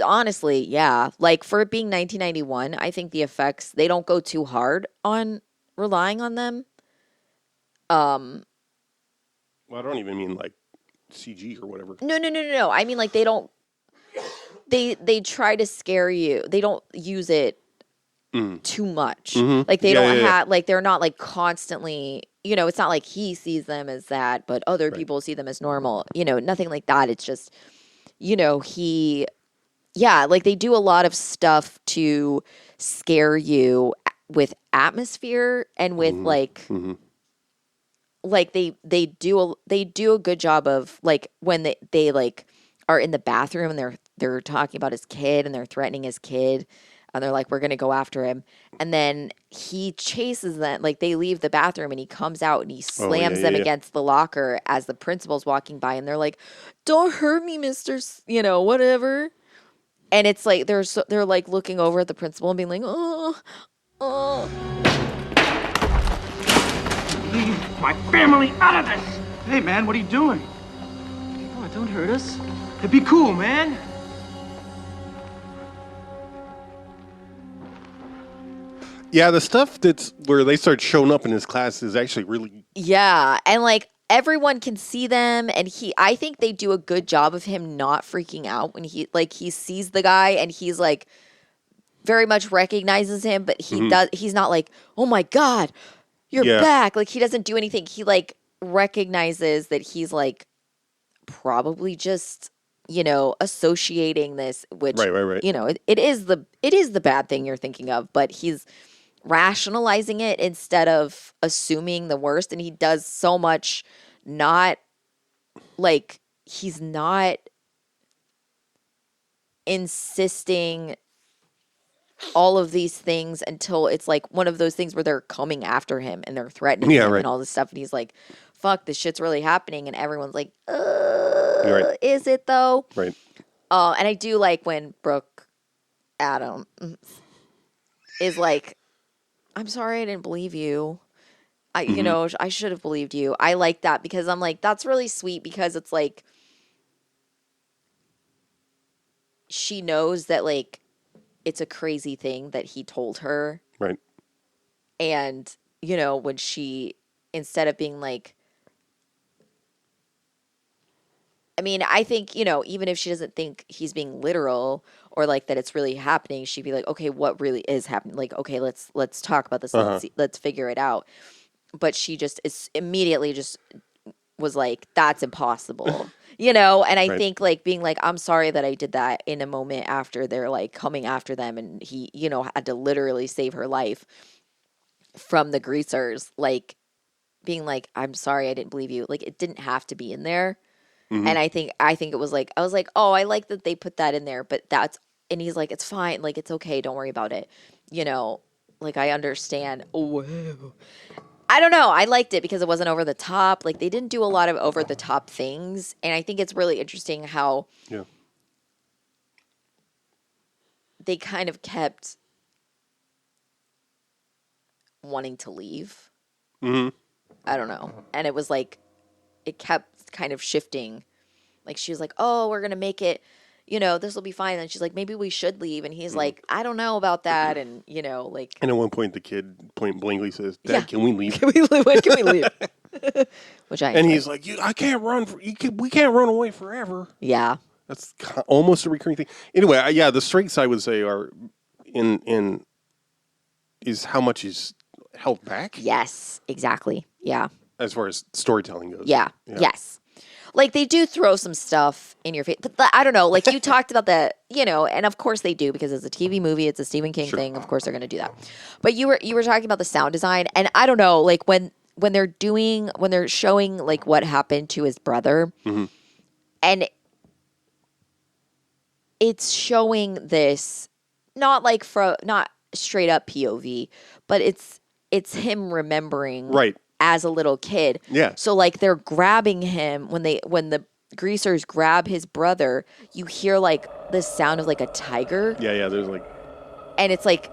Honestly, yeah. Like for it being 1991, I think the effects, they don't go too hard on relying on them. Well, I don't even mean like CG or whatever. No. I mean, like, they don't. They try to scare you. They don't use it too much. Mm-hmm. Like, they don't yeah. have, like, they're not, like, constantly, it's not like he sees them as that, but other people see them as normal. Nothing like that. It's just, like, they do a lot of stuff to scare you with atmosphere and with, like, they do a good job of, like, when they like are in the bathroom and they're talking about his kid and they're threatening his kid and they're like, we're gonna go after him, and then he chases them. Like, they leave the bathroom and he comes out and he slams them against the locker as the principal's walking by, and they're like, don't hurt me, Mr. Whatever. And it's like they're like looking over at the principal and being like, oh. Leave my family out of this! Hey, man, what are you doing? Come on, don't hurt us. Hey, be cool, man. Yeah, the stuff that's where they start showing up in his class is actually really... Yeah, and, like, everyone can see them, and I think they do a good job of him not freaking out when he sees the guy, and he's, like, very much recognizes him, but he's not like, oh my God, you're back. Like, he doesn't do anything. He, like, recognizes that he's, like, probably just, associating this, which, right. It is the bad thing you're thinking of, but he's rationalizing it instead of assuming the worst. And he does so much not, like, he's not insisting all of these things until it's like one of those things where they're coming after him and they're threatening him and all this stuff. And he's like, fuck, this shit's really happening. And everyone's like, is it though? Right. And I do like when Brooke Adams is like, I'm sorry I didn't believe you. I should have believed you. I like that because I'm like, that's really sweet because it's like, she knows that, like, it's a crazy thing that he told her. Right. And, when she, instead of being like, I mean, I think, even if she doesn't think he's being literal or like that it's really happening, she'd be like, okay, what really is happening? Like, okay, let's talk about this. Let's figure it out. But she just immediately just was like, that's impossible, and I think like being like, I'm sorry that I did that in a moment after they're like coming after them. And he, had to literally save her life from the greasers, like being like, I'm sorry, I didn't believe you. Like, it didn't have to be in there. And I think it was like, I was like, oh, I like that they put that in there, but and he's like, it's fine. Like, it's okay. Don't worry about it. Like, I understand. Oh, I don't know. I liked it because it wasn't over the top. Like, they didn't do a lot of over the top things. And I think it's really interesting how they kind of kept wanting to leave. I don't know. And it was like, it kept kind of shifting. Like, she was like, oh, we're going to make it, this will be fine. And she's like, maybe we should leave. And he's like, I don't know about that. And, like. And at one point, the kid point blankly says, Dad, can we leave? When can we leave? Which I enjoy. And he's like, I can't run. We can't run away forever. Yeah. That's almost a recurring thing. Anyway, the strengths I would say are is how much is held back. Yes, exactly. Yeah. As far as storytelling goes. Yeah. Yes. Like, they do throw some stuff in your face. But I don't know. Like, you talked about the, and of course they do because it's a TV movie. It's a Stephen King thing. Of course they're going to do that. But you were talking about the sound design. And I don't know, like, when they're showing, like, what happened to his brother. And it's showing this, not straight up POV, but it's him remembering. Right. As a little kid. Yeah. So, like, they're grabbing him when the greasers grab his brother, you hear like the sound of like a tiger. Yeah, there's like, and it's like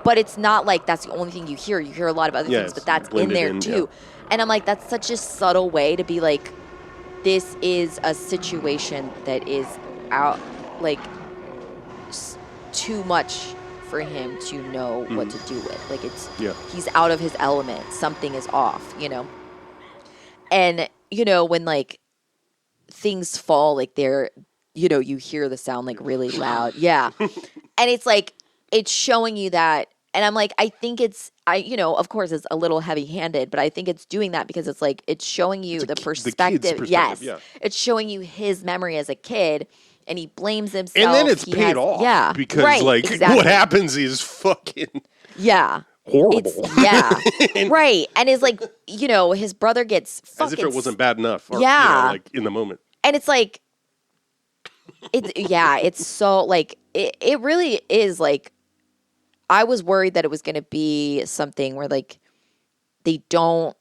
but it's not like that's the only thing you hear. You hear a lot of other things, but that's in there too. Yeah. And I'm like, that's such a subtle way to be like, this is a situation that is out, like, too much for him to know what to do with. Like Yeah. he's out of his element. Something is off, And, when like things fall, like they're, you hear the sound like really loud. Yeah. And it's like, it's showing you that. And I'm like, I think of course it's a little heavy handed, but I think it's doing that because it's like, it's showing you the perspective. kid's perspective. Yes. Yeah. It's showing you his memory as a kid and he blames himself. And then it's paid off. Yeah. Because right, exactly. what happens is fucking yeah. horrible. Yeah. Right. And it's like, his brother gets fucking. As if it wasn't bad enough. Or, yeah. like in the moment. And it's like, it's so like, it really is like, I was worried that it was going to be something where like they don't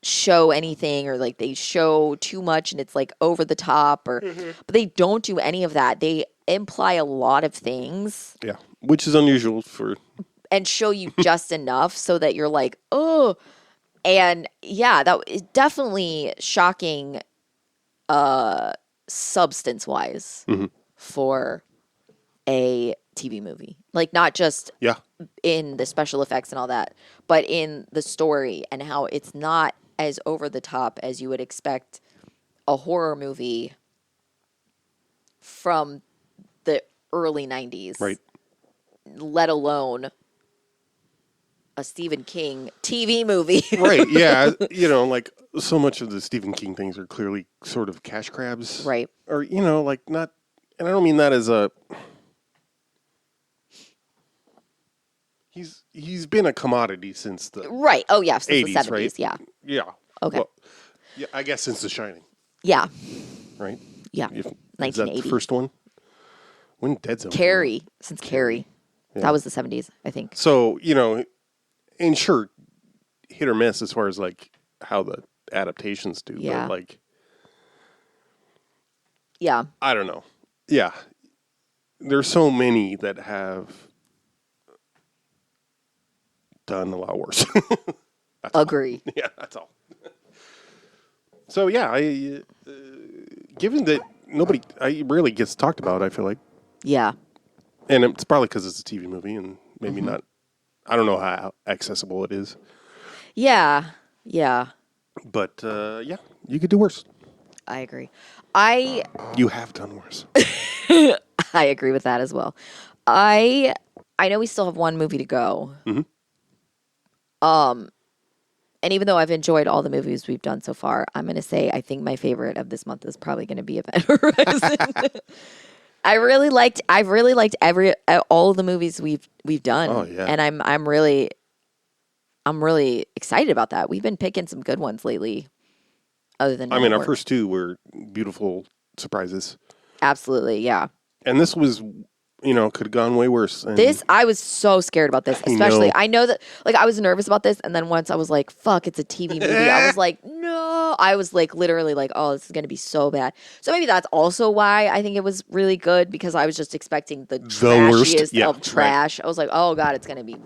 show anything or like they show too much and it's like over the top but they don't do any of that. They imply a lot of things. Yeah. Which is unusual for. And show you just enough so that you're like, oh. And yeah, that is definitely shocking substance wise for a TV movie. Like not just in the special effects and all that, but in the story and how it's not as over the top as you would expect a horror movie from the early 90s. Right. Let alone a Stephen King TV movie. Right, yeah. Like so much of the Stephen King things are clearly sort of cash grabs. Right. Or, like not, and I don't mean that as a, he's been a commodity since the right. Oh yeah, since 80s, the 70s, right? yeah. Yeah. Okay. Well, yeah, I guess since The Shining. Yeah. Right? Yeah. Is that 1980. the first one? When did Dead Zone? Carrie, since Carrie. Yeah. That was the 70s, I think. So, and sure, hit or miss as far as like how the adaptations do. Yeah. But like, yeah. I don't know. Yeah. There's so many that have done a lot worse. Agree. All. Yeah, that's all. So yeah, I given that I rarely gets talked about, I feel like. Yeah. And it's probably because it's a TV movie and maybe not. I don't know how accessible it is. Yeah. Yeah. But yeah, you could do worse. I agree. You have done worse. I agree with that as well. I know we still have one movie to go. Mm-hmm. And even though I've enjoyed all the movies we've done so far, I'm going to say I think my favorite of this month is probably going to be Event Horizon. I've really liked all of the movies we've done. Oh yeah. And I'm really excited about that. We've been picking some good ones lately. Other than our first two were beautiful surprises. Absolutely, yeah. And this was, could have gone way worse. And I was so scared about this, especially. I know that, like, I was nervous about this, and then once I was like, fuck, it's a TV movie. I was like, no. I was like, literally like, oh, this is going to be so bad. So maybe that's also why I think it was really good, because I was just expecting the trashiest of trash. Right. I was like, oh, God, it's going to be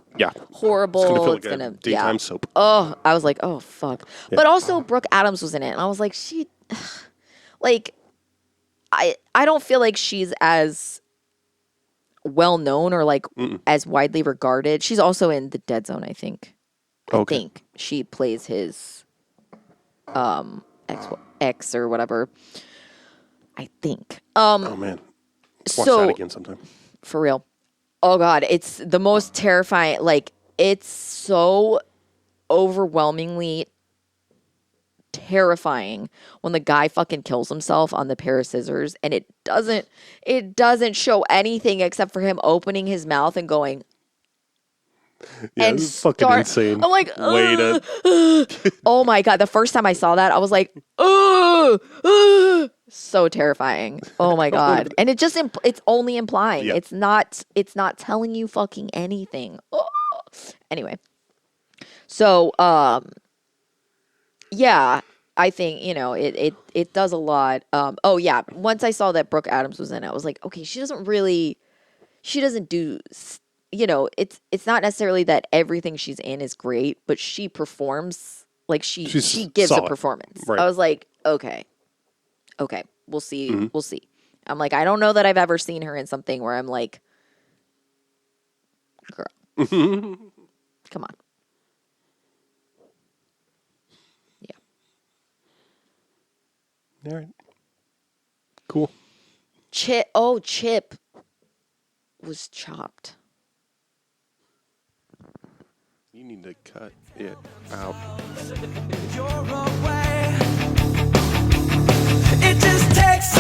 horrible. It's going to daytime soap. Oh, I was like, oh, fuck. Yeah. But also, Brooke Adams was in it, and I was like, I don't feel like she's as well known or like as widely regarded. She's also in The Dead Zone, I think. Okay. I think she plays his ex or whatever. I think. Oh man. Watch that again sometime. For real. Oh God, it's the most terrifying. Like, it's so overwhelmingly terrifying when the guy fucking kills himself on the pair of scissors, and it doesn't show anything except for him opening his mouth and going. Yeah, and it's fucking insane. I'm like, oh my God. The first time I saw that, I was like, so terrifying. Oh my God. And it's only implying. Yeah. It's not telling you fucking anything. Oh. Anyway. So, yeah, I think, it does a lot. Oh yeah. Once I saw that Brooke Adams was in it, I was like, okay, she doesn't do, it's not necessarily that everything she's in is great, but she performs like she gives solid. A performance. Right. I was like, okay, we'll see. Mm-hmm. We'll see. I'm like, I don't know that I've ever seen her in something where I'm like, Come on. Yeah. All right. Cool. Chip was chopped. You need to cut it out. It just takes